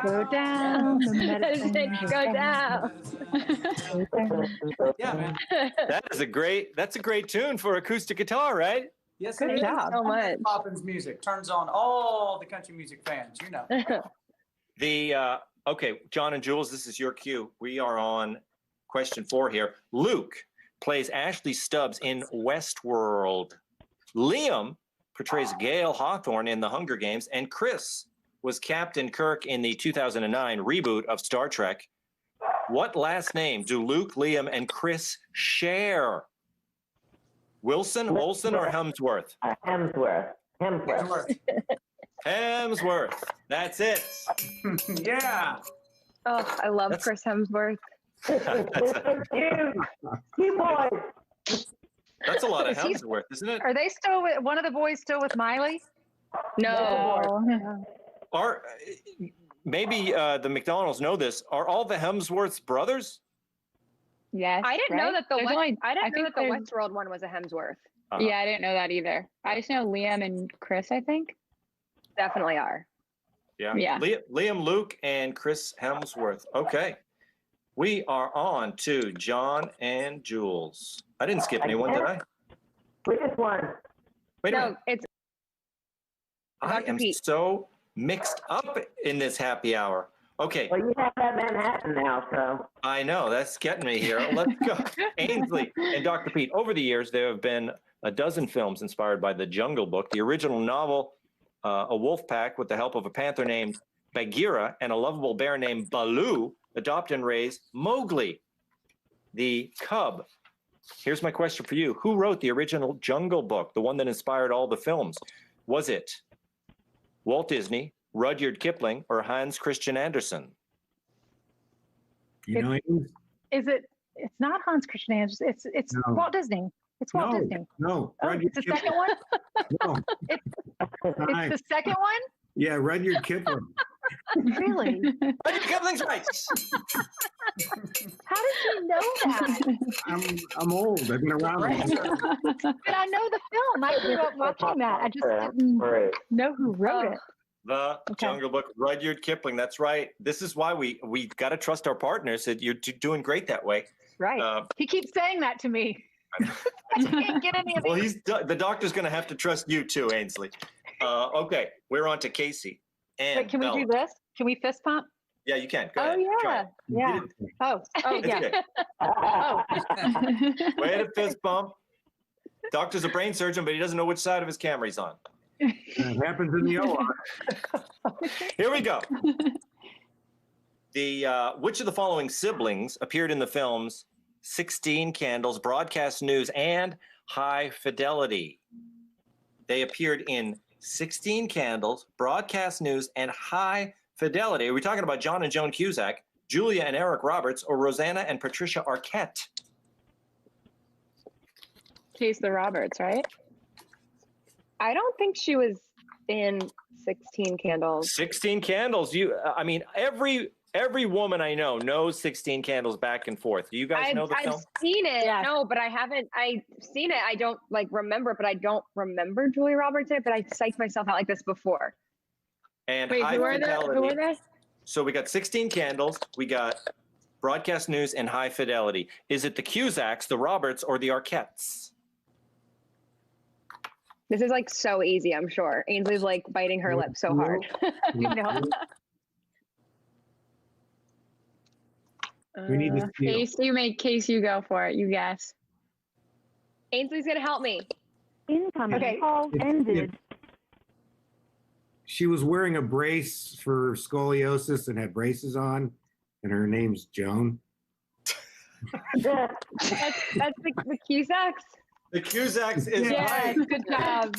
Go down. Go down. Yeah, man. That's a great tune for acoustic guitar, right? Yes, Good it is. job. So much. Poppins music turns on all the country music fans, you know. Okay, John and Jules, this is your cue. We are on question 4 here. Luke plays Ashley Stubbs in Westworld. Liam portrays Gale Hawthorne in The Hunger Games, and Chris was Captain Kirk in the 2009 reboot of Star Trek. What last name do Luke, Liam, and Chris share? Wilson, Olsen, or Hemsworth? Hemsworth. Hemsworth. That's it. Yeah. Oh, I love Chris Hemsworth. You boys. That's a lot of Hemsworth, isn't it? Are they still with one of the boys still with Miley? No. Are maybe the McDonald's know this? Are all the Hemsworths brothers? Yes. I didn't know that the I know think that the there's- Westworld one was a Hemsworth. Yeah, I didn't know that either. I just know Liam and Chris, I think. Definitely are. Yeah. Yeah. Liam, Luke, and Chris Hemsworth. Okay. We are on to John and Jules. I didn't skip anyone, did I? We just won. Wait a No, minute. it's I Dr. am Pete. so mixed up in this happy hour. Okay. Well, you have that Manhattan now, so. I know, that's getting me here. Let's go. Ainsley and Dr. Pete. Over the years, there have been a dozen films inspired by The Jungle Book, the original novel, a wolf pack with the help of a panther named Bagheera and a lovable bear named Baloo adopt and raise Mowgli, the cub. Here's my question for you. Who wrote the original Jungle Book, the one that inspired all the films? Was it Walt Disney, Rudyard Kipling, or Hans Christian Andersen? You know, Is it? It's not Hans Christian Andersen. It's No. Walt Disney. It's Walt Disney. No, Oh, Rudyard it's the second one. No. It's the second one. Yeah, Rudyard Kipling. Really? Rudyard Kipling's right. How did you know that? I'm old. I've been around. But I know the film. I grew up watching that. I just didn't know who wrote it. The Jungle Book, Rudyard Kipling. That's right. This is why we got to trust our partners. That you're doing great that way. Right. He keeps saying that to me. I can't get any of Well, these. the doctor's going to have to trust you too, Ainsley. Okay, we're on to Kacie and Wait, can we Bella. do this? Can we fist pump? Yeah, you can. Go Oh ahead. Try yeah, it. yeah. Oh It's yeah. okay. Oh. Way to fist bump. Doctor's a brain surgeon, but he doesn't know which side of his camera he's on. That happens in the OR. Here we go. Which of the following siblings appeared in the films 16 Candles, Broadcast News, and High Fidelity? They appeared in 16 Candles, Broadcast News, and High Fidelity. Are we talking about John and Joan Cusack, Julia and Eric Roberts, or Rosanna and Patricia Arquette? She's the Roberts, right? I don't think she was in 16 Candles. 16 Candles. I mean, every Every woman I know knows 16 Candles Back and Forth. Do you guys know the film? I've seen it. Yeah. No, but I haven't. I've seen it. I don't remember, but I don't remember Julia Roberts in it. But I psyched myself out like this before. And Wait, High who are Fidelity. who are they? So we got 16 Candles. We got Broadcast News and High Fidelity. Is it the Cusacks, the Roberts, or the Arquettes? This is like so easy. I'm sure Ainsley's like biting her lip so hard. You know. We need to steal. Case, you go for it. You guess. Ainsley's gonna help me. Okay. Call ended. She was wearing a brace for scoliosis and had braces on, and her name's Joan. that's the Cusacks. The Cusacks is Yes, right. good job.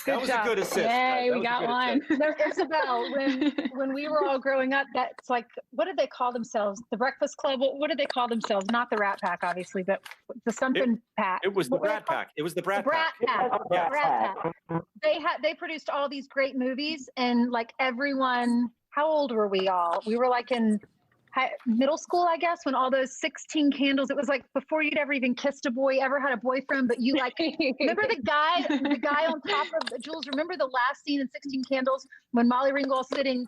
That was a good assist. Yay, That we was a got good one. assist. No, Isabel, when we were all growing up, that's like, what did they call themselves? The Breakfast Club? What did they call themselves? Not the Rat Pack, obviously, but the something pack. It was the What were they Brat called? Pack. It was the Brat The Pack. Brat Pack. Yeah. Brat Pack. They produced all these great movies, and like everyone, how old were we all? We were like in middle school, I guess, when all those 16 Candles, it was like before you'd ever even kissed a boy, ever had a boyfriend, but you like, remember the guy on top of, Jules, remember the last scene in 16 Candles when Molly Ringwald's sitting,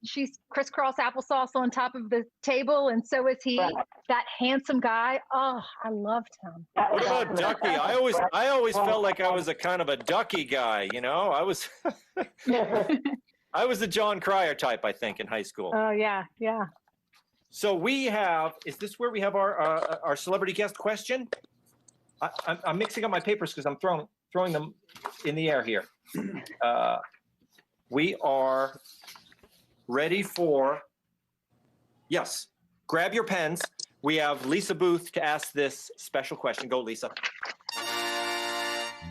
she's crisscross applesauce on top of the table, and so is he, that handsome guy. Oh, I loved him. What about Ducky? I always felt like I was a kind of a Ducky guy, you know? I was I was the John Cryer type, I think, in high school. Oh, yeah, yeah. So we have, is this where we have our celebrity guest question? I'm mixing up my papers because I'm throwing them in the air here. We are ready for, yes, grab your pens. We have Lisa Booth to ask this special question. Go, Lisa.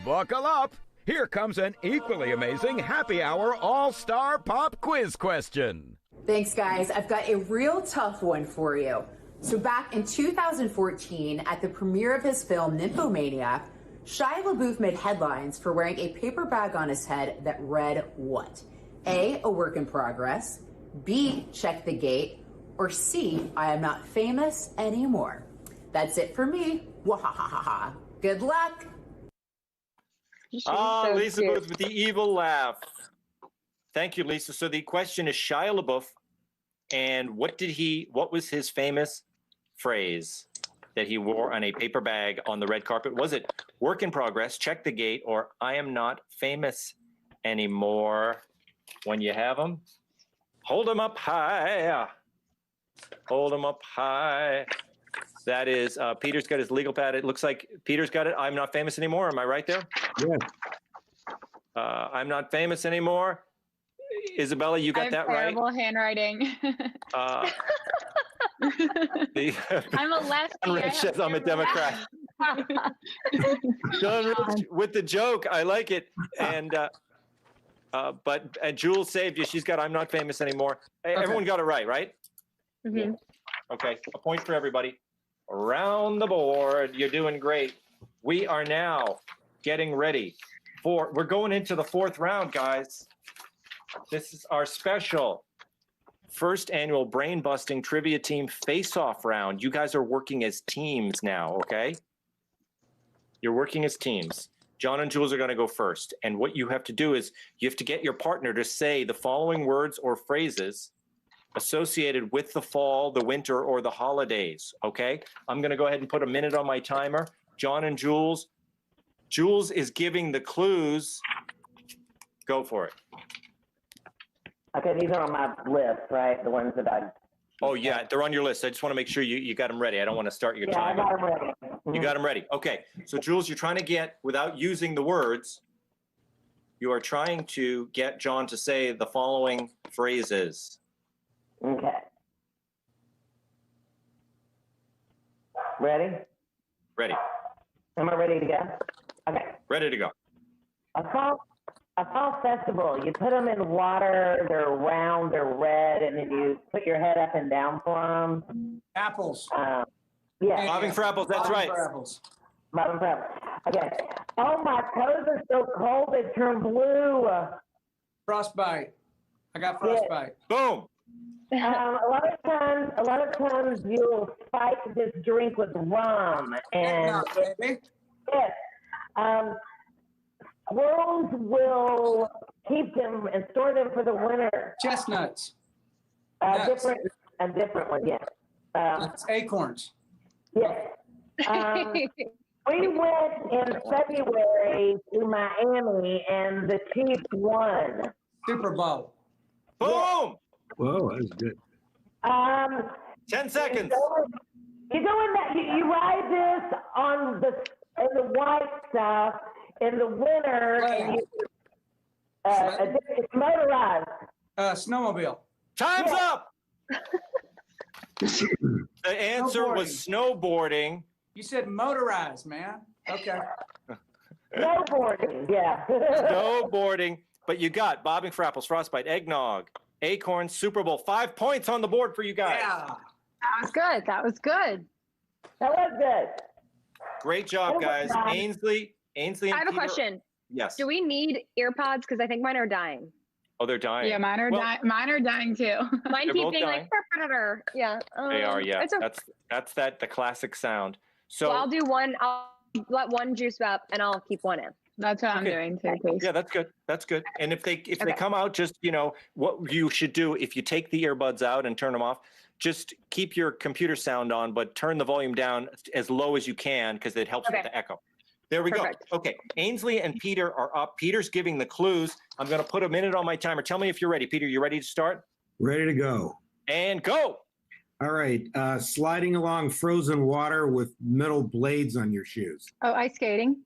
Buckle up. Here comes an equally amazing happy hour all-star pop quiz question. Thanks, guys. I've got a real tough one for you. So back in 2014, at the premiere of his film Nymphomaniac, Shia LaBeouf made headlines for wearing a paper bag on his head that read what? A, a work in progress, B, check the gate, or C, I am not famous anymore. That's it for me. Wahahaha. Good luck. So Lisa Booth with the evil laugh. Thank you, Lisa. So the question is Shia LaBeouf, and what was his famous phrase that he wore on a paper bag on the red carpet? Was it work in progress, check the gate, or I am not famous anymore? When you have them, hold them up high. Hold them up high. That is, Peter's got his legal pad. It looks like Peter's got it. I'm not famous anymore. Am I right there? Yeah. I'm not famous anymore. Isabella, you got that right? Terrible handwriting. I'm a lefty. John Rich says I'm a Democrat. John Rich with the joke. I like it. And but Jules saved you. She's got I'm not famous anymore. Hey, Okay. everyone got it right? Mm-hmm. Okay, a point for everybody. Around the board, you're doing great. We are now getting ready we're going into the fourth round, guys. This is our special first annual brain busting trivia team face-off round. You guys are working as teams now, okay? You're working as teams. John and Jules are going to go first. And what you have to do is you have to get your partner to say the following words or phrases associated with the fall, the winter, or the holidays, okay? I'm going to go ahead and put a minute on my timer. John and Jules. Jules is giving the clues. Go for it. Okay, these are on my list, right? The ones that I... Oh, yeah, they're on your list. I just want to make sure you got them ready. I don't want to start your Yeah, I timer. got them ready. You got them ready. Okay, so Jules, you're trying to get, without using the words, you are trying to get John to say the following phrases. Okay. Ready? Ready. Am I ready to go? Okay. Ready to go. A fall festival. You put them in water. They're round. They're red, and then you put your head up and down for them. Apples. Yeah. Bobbing for apples. That's right. For apples. Bobbing for apples. Okay. Oh, my toes are so cold they turn blue. Frostbite. I got frostbite. Boom. A lot of times you'll spike this drink with rum, and yes, squirrels will keep them and store them for the winter. Chestnuts. A different one, yes. It's acorns. Yes. We went in February to Miami, and the Chiefs won. Super Bowl. Boom! Whoa, that was good. 10 seconds. You go in that. You ride this on in the white stuff in the winter. And it's motorized. Snowmobile. Time's up. The answer was snowboarding. You said motorized, man. Okay. Snowboarding, yeah. Snowboarding. But you got bobbing for apples, frostbite, eggnog, acorn, Super Bowl. 5 points on the board for you guys. Yeah. That was good. That was good. That was good. Great job, guys. Ainsley, and I have a Peter. question. Yes. Do we need ear pods? Because I think mine are dying. Oh, they're dying. Yeah, mine are dying too. Mine They're keep both being dying. like, yeah. They are, yeah. It's That's the classic sound. So I'll do one. I'll let one juice up, and I'll keep one in. That's what I'm doing too, please. Yeah, that's good. That's good. And if they come out, just what you should do if you take the earbuds out and turn them off, just keep your computer sound on, but turn the volume down as low as you can because it helps with the echo. There we go. Okay, Ainsley and Peter are up. Peter's giving the clues. I'm going to put a minute on my timer. Tell me if you're ready. Peter, you ready to start? Ready to go. And go. All right. Sliding along frozen water with metal blades on your shoes. Oh, ice skating.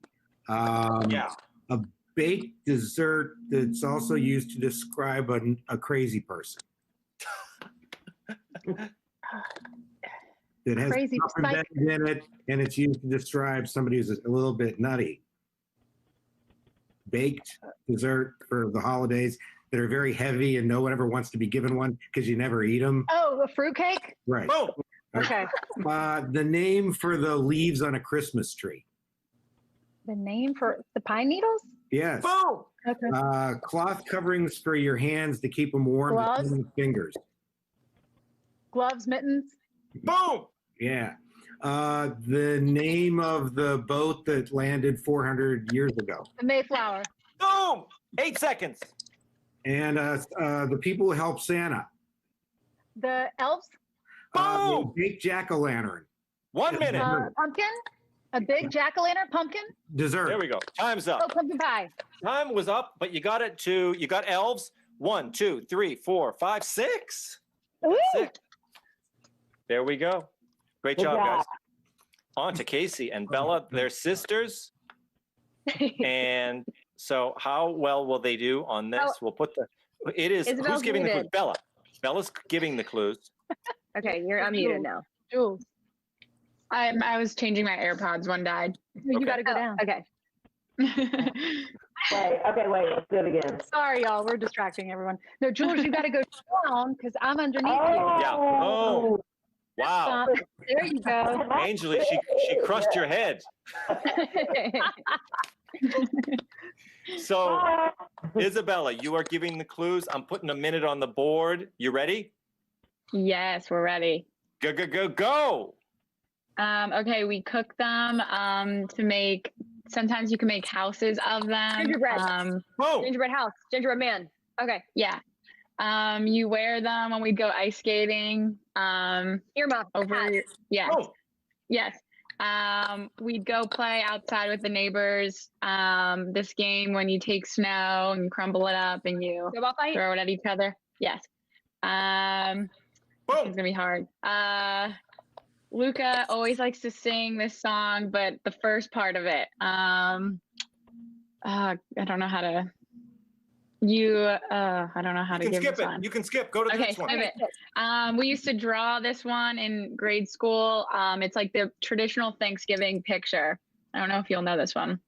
Yeah. A baked dessert that's also used to describe a crazy person. It has Crazy stuff embedded in it, and it's used to describe somebody who's a little bit nutty. Baked dessert for the holidays that are very heavy, and no one ever wants to be given one because you never eat them. Oh, a fruitcake? Right. Boom. Okay. The name for the leaves on a Christmas tree. The name for the pine needles? Yes. Boom. Okay. Cloth coverings for your hands to keep them warm. Gloves? Between the fingers. Gloves, mittens? Boom. Yeah. The name of the boat that landed 400 years ago. The Mayflower. Boom. 8 seconds. And the people who help Santa. The elves? Boom. Big jack-o'-lantern. 1 minute. Pumpkin? A big jack-o'-lantern pumpkin? Dessert. There we go. Time's up. Oh, pumpkin pie. Time was up, but you got elves. 1, 2, 3, 4, 5, 6. Ooh. 6. There we go. Great job, guys. On to Kacie and Bella. They're sisters. And so how well will they do on this? We'll put who's giving the clues? Bella. Bella's giving the clues. Okay, you're unmuted now. Jules. I was changing my AirPods. One died. You got to go down. Okay. Wait, let's do it again. Sorry, y'all. We're distracting everyone. No, Jules, you got to go down because I'm underneath you. Yeah. Oh. Wow. There you go. Ainsley, she crushed your head. So, Isabella, you are giving the clues. I'm putting a minute on the board. You ready? Yes, we're ready. Go, go, go, go. Okay, we cook them to make. Sometimes you can make houses of them. Gingerbread. Gingerbread house. Gingerbread man. Okay. Yeah. You wear them when we go ice skating. Earmuff. Yes. Oh. Yes. We'd go play outside with the neighbors. This game when you take snow and you crumble it up and you throw it at each other. Yes. This is gonna be hard. Luca always likes to sing this song, but the first part of it, I don't know how to. I don't know how to give this one. You can skip. Go to the next one. Skip it. We used to draw this one in grade school. It's like the traditional Thanksgiving picture. I don't know if you'll know this one.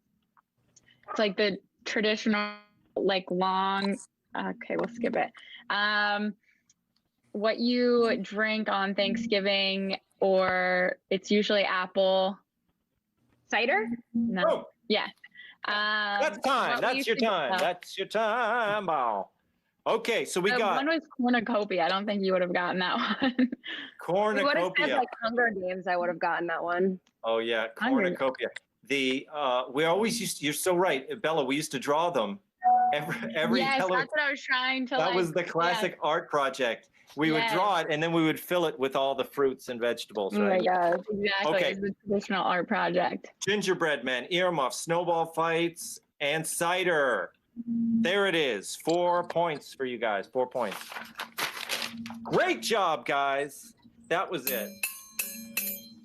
It's like the traditional, like long. Okay, we'll skip it. What you drink on Thanksgiving, or it's usually apple cider. No. Oh. Yeah. That's time. That's your time. That's your time. Oh. Okay, so we The got one was cornucopia. I don't think you would have gotten that one. You would have said cornucopia. like Hunger Games. I would have gotten that one. Oh yeah, cornucopia. We always used. You're so right, Bella. We used to draw them every Yes, Halloween. that's what I was trying to. That was the classic art project. We would draw it, and then we would fill it with all the fruits and vegetables. Oh my Right? god. Exactly. Okay. It's the traditional art project. Gingerbread men, earmuffs, snowball fights, and cider. There it is. 4 points for you guys. 4 points. Great job, guys. That was it.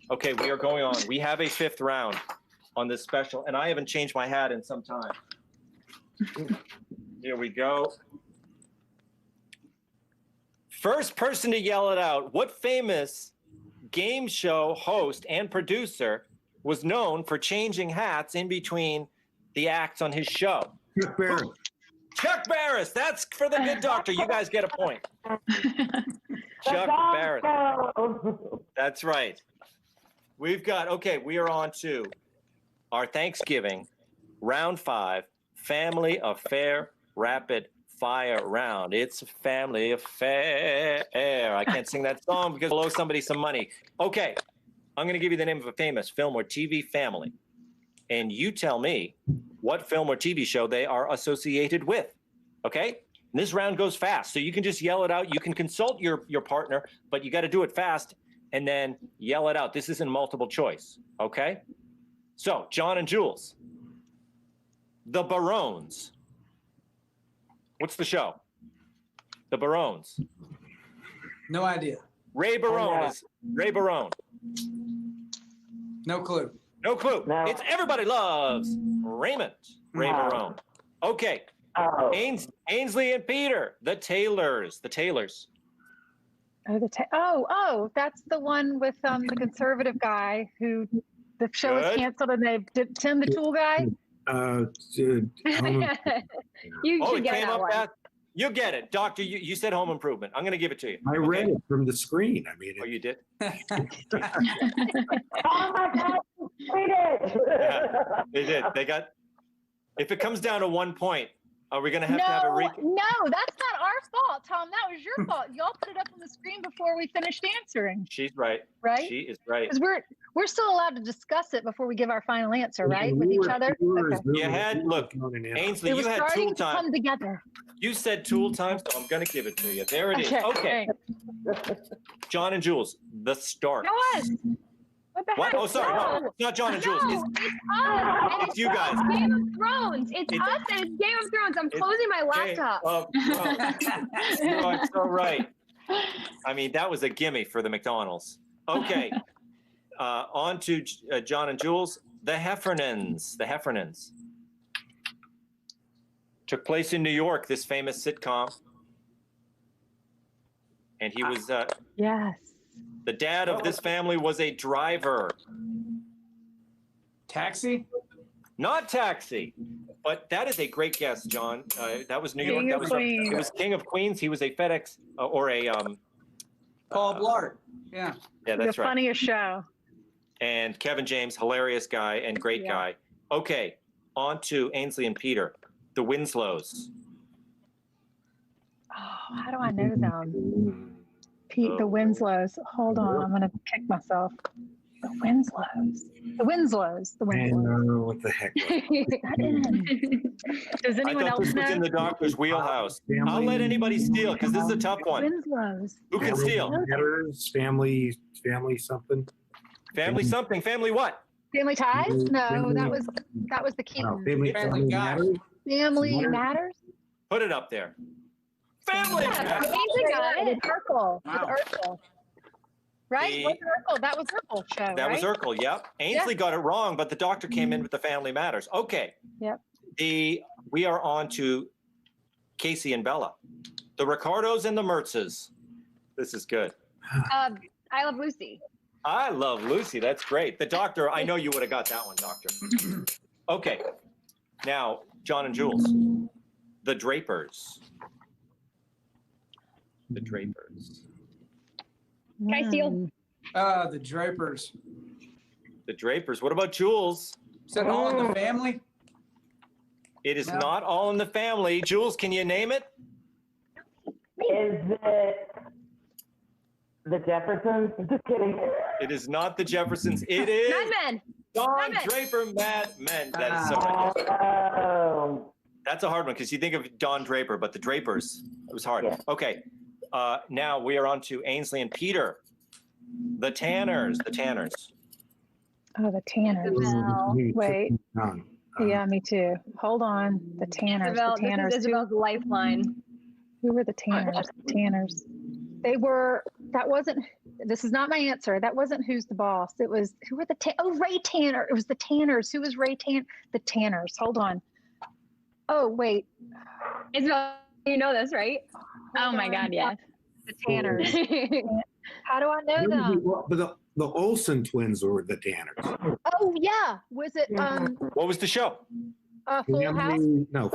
Okay, we are going on. We have a 5th round on this special, and I haven't changed my hat in some time. Here we go. First person to yell it out. What famous game show host and producer was known for changing hats in between the acts on his show? Chuck Barris. Chuck Barris. That's for the good doctor. You guys get a point. Chuck Barris. That's right. We've got, okay, we are on to our Thanksgiving round 5 family affair rapid fire round. It's a family affair. I can't sing that song because I'll owe somebody some money. Okay, I'm going to give you the name of a famous film or TV family, and you tell me what film or TV show they are associated with. Okay? And this round goes fast, so you can just yell it out. You can consult your partner, but you got to do it fast and then yell it out. This isn't multiple choice. Okay? So, John and Jules, The Barones. What's the show? The Barones. No idea. Ray Barone is Ray Barone. No clue. No clue. No. It's Everybody Loves Raymond. Ray No. Barone. Okay. Oh. Ainsley and Peter, the Taylors. The Taylors. Oh, that's the one with the conservative guy who the show was Good. canceled and they did Tim the Tool Guy. You Oh, should it get came that up one. fast. You get it. Doctor, you said Home Improvement. I'm going to give it to you. I read it from the screen. I mean, Oh, you did? Oh my god, read it. Yeah, they did. They got, if it comes down to 1 point, are we going to have a recap? No, that's not our fault, Tom. That was your fault. Y'all put it up on the screen before we finished answering, She's right. right? She is right. Because we're still allowed to discuss it before we give our final answer, right, with each other. Okay. You had, look, Ainsley, It was you had starting tool to time. come together. You said tool time, so I'm going to give it to you. There it is. Okay. John and Jules, The Starks. What? What the What? heck? Oh, sorry. No, it's not John and Jules. No, It's, it's us. it's you guys. Game of Thrones. It's us and it's Game of Thrones. I'm closing my laptop. You are so right. I mean, that was a gimme for the McDonald's. Okay. On to John and Jules. The Heffernans. The Heffernans. Took place in New York, this famous sitcom. And he was, Yes. the dad of this family was a driver. Taxi? Not Taxi, but that is a great guess, John. That was New York. King That of was Queens. it was King of Queens. He was a FedEx or a Paul Blart. Yeah. yeah, that's The right. funniest show. And Kevin James, hilarious guy and great guy. Okay, on to Ainsley and Peter, the Winslows. Oh, how do I know them? Pete, the Winslows. Hold on, I'm gonna kick myself. The Winslows. The Winslows. The I Winslows. know what the heck. Does I anyone thought else this was in know? the doctor's wheelhouse. Family- I'll let anybody steal because this is a tough one. Winslows. Who can steal? Matters, family something. Family something. Family what? Family Ties? No, Family- that was the Keaton. Oh, family Guy. matters. Family Matters. Matters. Put it up there. Family. Matters. Ainsley got it. With Urkel. Wow. With Urkel. Right? The- Wasn't Urkel? That was Urkel's show. That was right? Urkel, yep. Ainsley got it wrong, but the doctor came in with the Family Matters. Okay. Yep. We are on to Casey and Bella. The Ricardos and the Mertzes. This is good. I Love Lucy. I love Lucy. That's great. The doctor, I know you would have got that one, doctor. Okay. Now, John and Jules. The Drapers. The Drapers. Can I steal? The Drapers. The Drapers. What about Jules? Is that All in the Family? It is No. not All in the Family. Jules, can you name it? Is it the Jeffersons? Just kidding. It is not the Jeffersons. It is Mad Men. Don Mad Men. Draper, Mad Men. That is so right. Oh. That's a hard one because you think of Don Draper, but the Drapers, it was hard. Yeah. Okay. Now we are on to Ainsley and Peter. The Tanners. Oh, the Tanners. Isabel. Wait. Yeah, me too. Hold on. The Tanners. Isabel, The Tanners. this is Isabel's lifeline. Who were the Tanners? The Tanners. They were. That wasn't. This is not my answer. That wasn't Who's the Boss. It was who were the? Ray Tanner. It was the Tanners. Who was Ray Tanner? The Tanners. Hold on. Oh wait. Isabel, you know this, right? Oh my God, yes. The Tanners. How do I know them? But the Olsen twins were the Tanners. Oh yeah. Was it What was the show? Full House? No,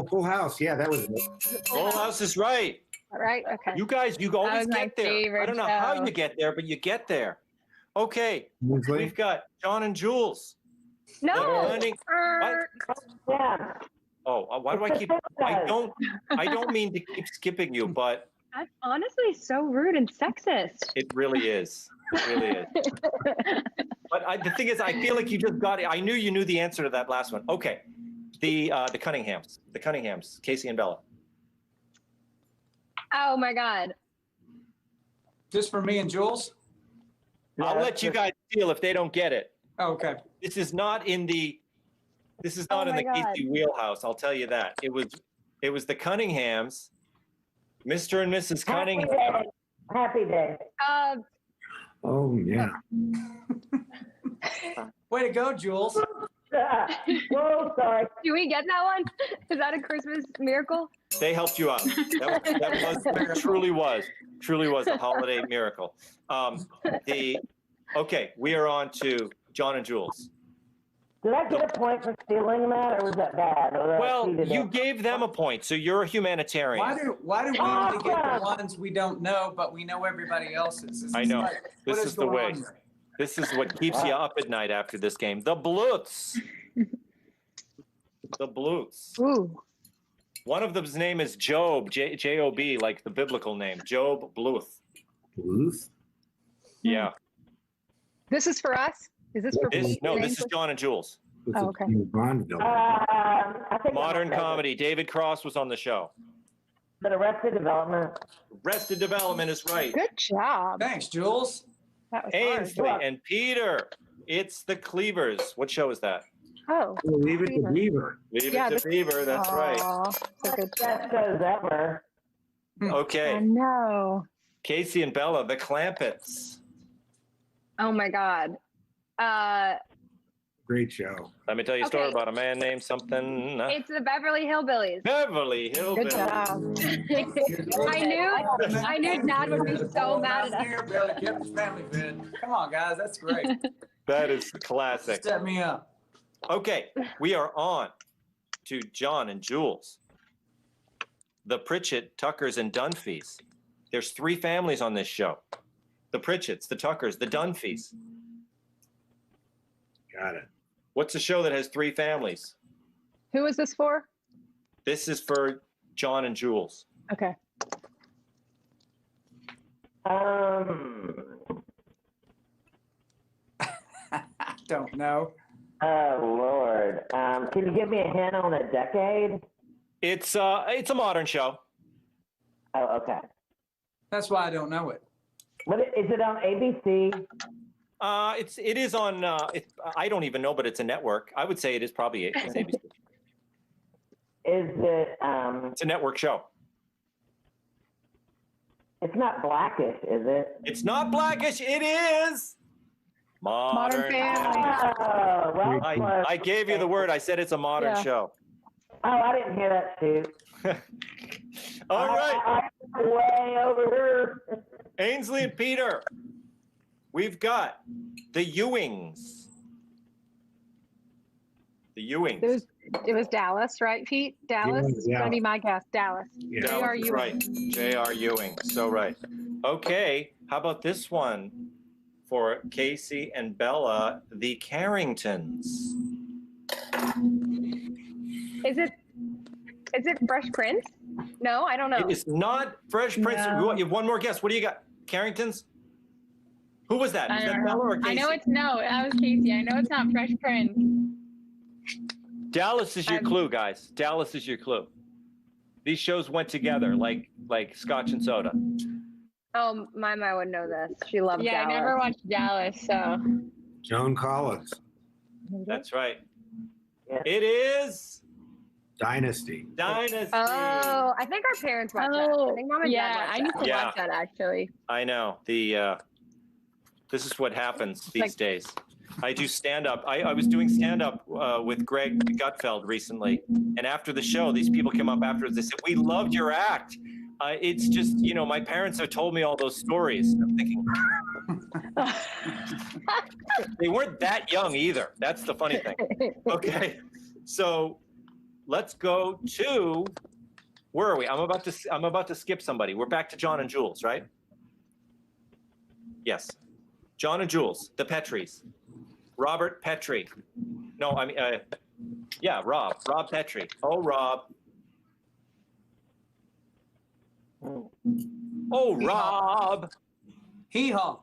Full House. Yeah, that was it. Full House is right. Right. Okay. You guys, you always was my get there. I favorite don't know how show. you get there, but you get there. Okay, we've got John and Jules. No. Yeah. Oh, why do I keep? I don't mean to keep skipping you, but That's honestly so rude and sexist. it really is. It really is. But the thing is, I feel like you just got it. I knew you knew the answer to that last one. Okay, the Cunninghams, Kacie and Bella. Oh my God. Just for me and Jules? I'll let you guys feel if they don't get it. Okay. This is not in the Oh my God. Kacie wheelhouse. I'll tell you that. It was the Cunninghams, Mr. and Mrs. Cunningham. Happy day. Oh yeah. Way to go, Jules. Whoa, sorry. Do we get that one? Is that a Christmas miracle? They helped you out. That truly was a holiday miracle. Okay, we are on to John and Jules. Did I get a point for stealing that, or was that bad? Well, you gave them a point, so you're a humanitarian. Why do we only get the ones we don't know, but we know everybody else's? I know. What This is the going way. on here? This is what keeps you up at night after this game. The Blutz. The Blutz. Ooh. One of them's name is Job, J-O-B, like the biblical name, Job Bluth. Bluth? Yeah. This is for us? Is this for No, this is John and Jules. Oh, okay. I think Modern comedy. David Cross was on the show. But Arrested Development. Arrested Development is right. Good job. Thanks, Jules. That was Ainsley hard. and Peter. It's the Cleavers. What show is that? Oh. Leave it to Beaver. Leave it to Beaver. That's right. That's a good Best shows ever. Okay. I know. Kacie and Bella, the Clampetts. Oh my God. Great show. Let me tell you a story Okay. about a man named something. It's the Beverly Hillbillies. Beverly Good Hillbillies. job. I knew Dad would be so mad at us. Here, Billy kept his family fed. Come on, guys, that's great. That is classic. Set me up. Okay, we are on to John and Jules. The Pritchett, Tuckers, and Dunphys. There's 3 families on this show. The Pritchetts, the Tuckers, the Dunphys. Got it. What's a show that has 3 families? Who is this for? This is for John and Jules. Okay. Don't know. Oh Lord. Can you give me a hint on a decade? It's a modern show. Oh, okay. That's why I don't know it. What is it on ABC? It is on. I don't even know, but it's a network. I would say it is probably it's ABC. Is it? It's a network show. It's not Blackish, is it? It's not Blackish. It is modern. Oh, well, I gave you the word. I said it's a modern show. Oh, I didn't hear that, Steve. All right. I'm way over here. Ainsley and Peter. We've got the Ewings. The Ewings. It was Dallas, right, Pete? Dallas is going to be my guess. Dallas. Yeah, J.R. that's Ewing. right. J.R. Ewing. So right. Okay. How about this one for Kacie and Bella? The Carringtons. Is it Fresh Prince? No, I don't know. It is not Fresh Prince. No. You have one more guess. What do you got? Carrington's? Who was that? I Was that don't Bella know. or Casey? I know it's no. That was Casey. I know it's not Fresh Prince. Dallas is your clue, guys. Dallas is your clue. These shows went together like Scotch and soda. Oh, my mom would know this. She loves Yeah, Dallas. I never watched Dallas, so. Joan Collins. That's right. It is Dynasty. Dynasty. Oh, I think our parents watched that. I think mom and yeah, dad watched I need to Yeah. watch that actually. I know. This is what happens these days. I do stand up. I was doing stand up with Greg Gutfeld recently, and after the show, these people came up afterwards. They said, "We loved your act. It's just, my parents have told me all those stories." I'm thinking, they weren't that young either. That's the funny thing. Okay, so let's go to, where are we? I'm about to skip somebody. We're back to John and Jules, right? Yes, John and Jules, the Petries. Robert Petrie. No, I mean, yeah, Rob Petrie. Oh, Rob. Oh, Rob. Hee-haw.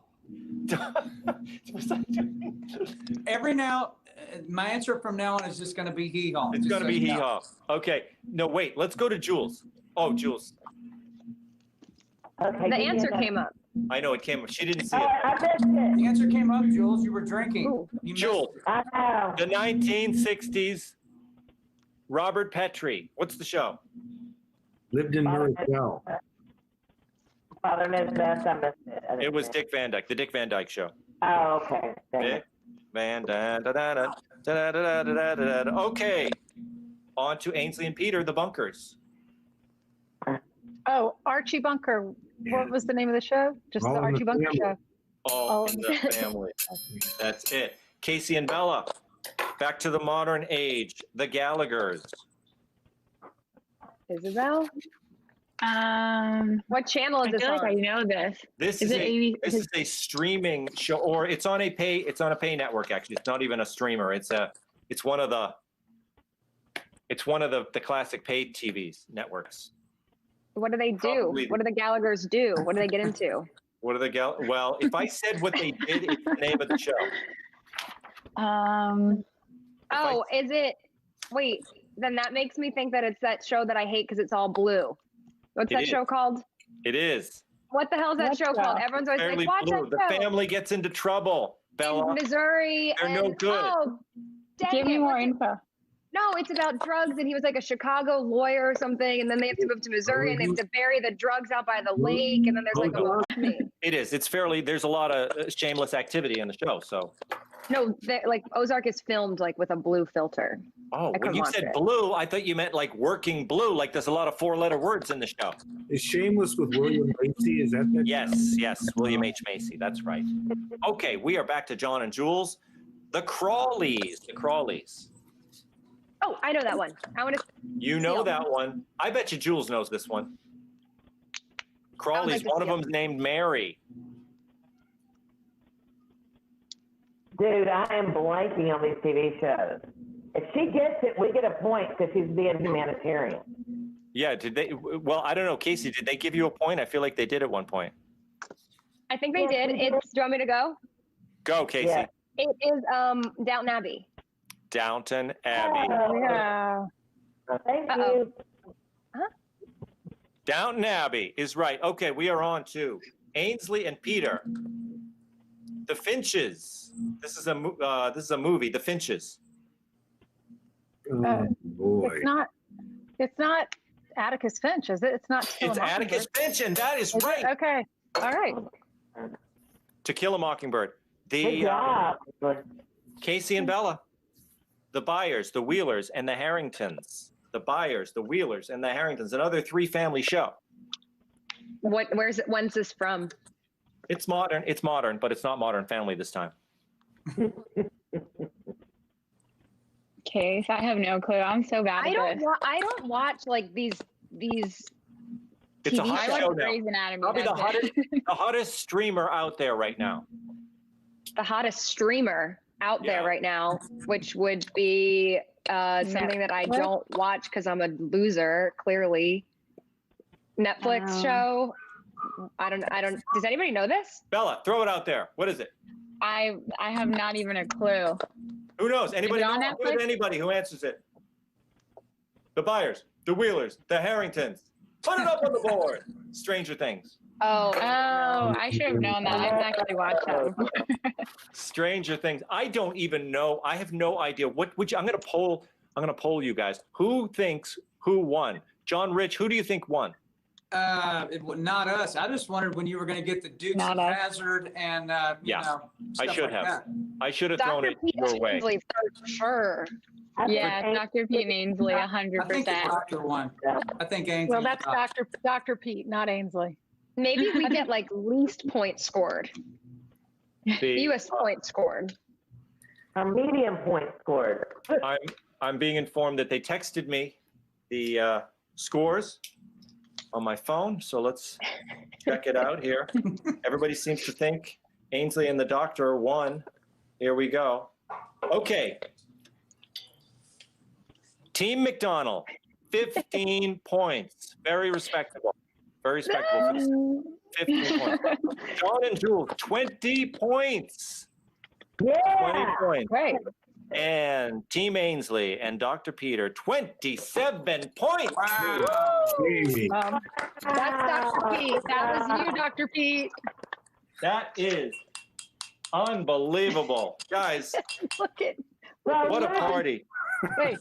My answer from now on is just going to be hee-haw. It's going to be hee-haw. Okay. No, wait. Let's go to Jules. Oh, Jules. Okay, the answer came up. I know it came up. She didn't see it. I missed it. The answer came up, Jules. You were drinking. You Jules. I know. The 1960s. Robert Petrie. What's the show? Lived in Murrayville. Father knows best. I missed it. It was Dick Van Dyke. The Dick Van Dyke Show. Oh, okay. Dick Van Dyke. Okay. On to Ainsley and Peter, the Bunkers. Oh, Archie Bunker. What was the name of the show? Just All the in the Archie Bunker Family. show. All in the family. That's it. Casey and Bella. Back to the modern age. The Gallaghers. Isabel? What channel is I this feel on? like I know this. This Is is it ABC? this is a streaming show, or it's on a pay network. Actually, it's not even a streamer. It's one of the classic paid TVs networks. What do they do? Probably. What do the Gallaghers do? What do they get into? What are the Well, if I said what they did, it's the name of the show. Oh, is it? Wait, then that makes me think that it's that show that I hate because it's all blue. What's It that is. show called? It is. What the hell is that What show show? called? Everyone's always Fairly like, watch Blue. that The show. family gets into trouble. Bella. In Missouri. They're no and, good. Oh, dang Give me it, more what's it- info. No, it's about drugs, and he was like a Chicago lawyer or something, and then they have to move to Missouri, and they have to bury the drugs out by the lake, and then there's like a It is. It's fairly. There's a lot of shameless activity in the show. So. No, like Ozark is filmed like with a blue filter. Oh, when couldn't you watch said it. blue, I thought you meant like working blue. Like there's a lot of four-letter words in the show. Is Shameless with William Macy? Is that? Yes, William H. Macy. That's right. Okay, we are back to John and Jules. The Crawleys. The Crawleys. Oh, I know that one. I want to. You know that one. I bet you Jules knows this one. Crawleys. to One of see them's named Mary. Dude, I am blanking on these TV shows. If she gets it, we get a point because she's being humanitarian. Yeah. Did they? Well, I don't know, Casey. Did they give you a point? I feel like they did at one point. I think they did. Do you want me to go? Go, Casey. Yeah. It is Downton Abbey. Downton Abbey. Yeah. Thank Uh-oh. you. Downton Abbey is right. Okay, we are on to Ainsley and Peter. The Finches. This is a movie. The Finches. Oh, boy. It's not Atticus Finch, is it? It's not. To Kill a It's Atticus Mockingbird. Finch, and that is Is it? right. Okay. All right. To Kill a Mockingbird. Good The job. Casey and Bella. The Byers, the Wheelers, and the Harringtons. The Byers, the Wheelers, and the Harringtons. Another three-family show. Where's it? When's this from? It's modern. It's modern, but it's not Modern Family this time. Okay, so I have no clue. I'm so bad at this. I don't watch like these. It's a TV hot shows. show now. Grey's Anatomy. Probably the that's it. hottest streamer out there right now. The hottest streamer out there Yeah. right now, which would be something that I Netflix? don't watch because I'm a loser. Clearly, Netflix show. I don't. Does anybody know this? Bella, throw it out there. What is it? I have not even a clue. Who knows? Anybody? Is it on know? Netflix? Anybody who answers it? The Byers, the Wheelers, the Harringtons. Put it up on the board. Stranger Things. Oh, I should have known that. I've actually watched that before. Stranger Things. I don't even know. I have no idea. What would you? I'm gonna poll you guys. Who thinks who won? John, Rich, who do you think won? Not us. I just wondered when you were going to get the Dukes of Hazzard and you know. I stuff should like have. that. I should have thrown it your way. Ainsley for sure. Yeah, Dr. Pete and Ainsley, 100%. I think the doctor won. I think Ainsley. Well, that's Dr. Pete, not Ainsley. Maybe we get like least points scored. Fewest points scored. A medium point scored. I'm being informed that they texted me the scores on my phone, so let's check it out here. Everybody seems to think Ainsley and the doctor won. Here we go. Okay. Team McDonnell, 15 points. Very respectable. Very respectable. 15 points. John and Jules, 20 points. Yeah. 20 points. Great. And Team Ainsley and Dr. Peter, 27 points. Wow. That's Dr. Pete. That was you, Dr. Pete. That is unbelievable. Guys, Look at. what a party. Wait.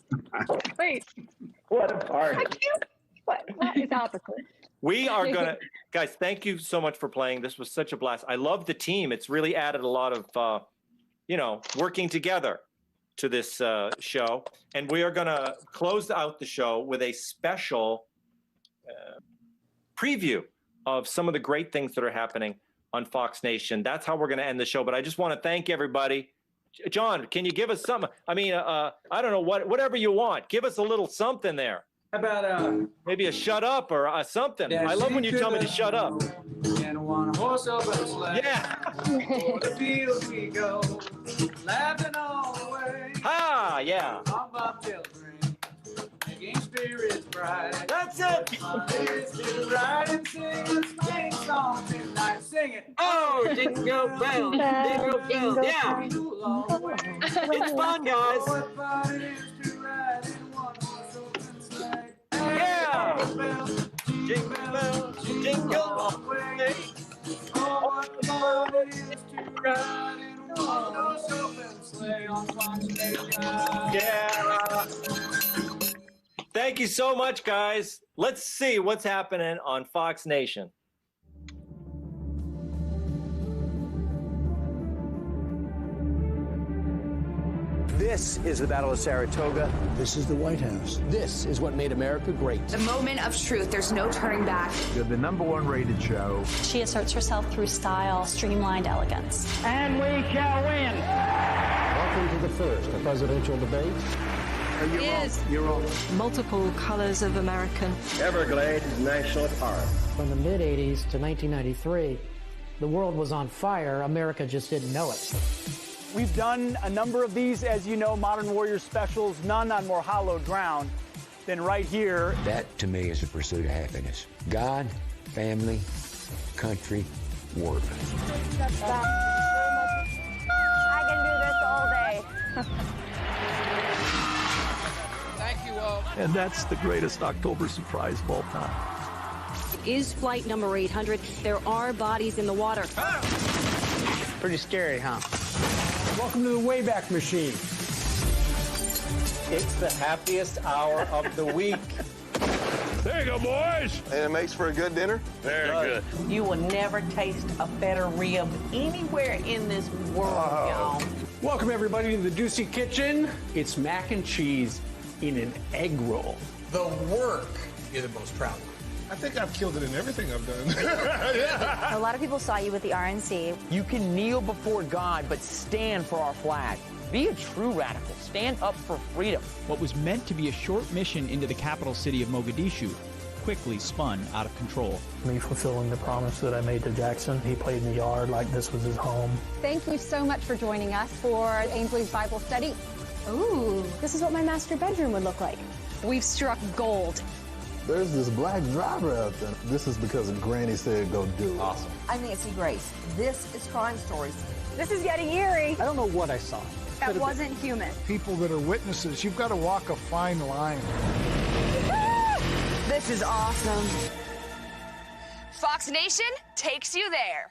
What a party. I can't. What is opposite? We are going to, guys, thank you so much for playing. This was such a blast. I love the team. It's really added a lot of, working together to this show. And we are going to close out the show with a special preview of some of the great things that are happening on Fox Nation. That's how we're going to end the show. But I just want to thank everybody. John, can you give us something? I mean, I don't know, whatever you want. Give us a little something there. How about maybe a shut up or something? I love when you tell me to shut up. And one horse open sleigh. Yeah. Over the fields we go, laughing all the way. Ah, yeah. On Bob Children, making spirits bright. That's it. It's to ride and sing a spring song tonight. Sing it. Oh, jingle bells, jingle bells. Yeah. It's fun, guys. What fun it is to ride in one horse open sleigh. Yeah. Jingle bells, jingle all the way. Oh, what fun it is to ride in one horse open sleigh on Fox Nation. Yeah. Thank you so much, guys. Let's see what's happening on Fox Nation. This is the Battle of Saratoga. This is the White House. This is what made America great. The moment of truth. There's no turning back. You're the #1 rated show. She asserts herself through style, streamlined elegance. And we shall win. Welcome to the first presidential debate. You're on. multiple colors of American. Everglades National Park. From the mid-'80s to 1993, the world was on fire. America just didn't know it. We've done a number of these, as you know, Modern Warrior specials, none on more hallowed ground than right here. That, to me, is the pursuit of happiness. God, family, country, work. I can do this all day. Thank you all. And that's the greatest October surprise of all time. It is flight number 800. There are bodies in the water. Pretty scary, huh? Welcome to the Wayback Machine. It's the happiest hour of the week. There you go, boys. And it makes for a good dinner. Very good. You will never taste a better rib anywhere in this world, y'all. Welcome, everybody, to the Doocy Kitchen. It's mac and cheese in an egg roll. The work you're the most proud of. I think I've killed it in everything I've done. Yeah. A lot of people saw you with the RNC. You can kneel before God, but stand for our flag. Be a true radical. Stand up for freedom. What was meant to be a short mission into the capital city of Mogadishu quickly spun out of control. Me fulfilling the promise that I made to Jackson. He played in the yard like this was his home. Thank you so much for joining us for Ainsley's Bible study. Ooh, this is what my master bedroom would look like. We've struck gold. There's this black driver out there. This is because Granny said go do it. Awesome. I'm Nancy Grace. This is Crime Stories. This is getting eerie. I don't know what I saw. That wasn't human. People that are witnesses, you've got to walk a fine line. This is awesome. Fox Nation takes you there.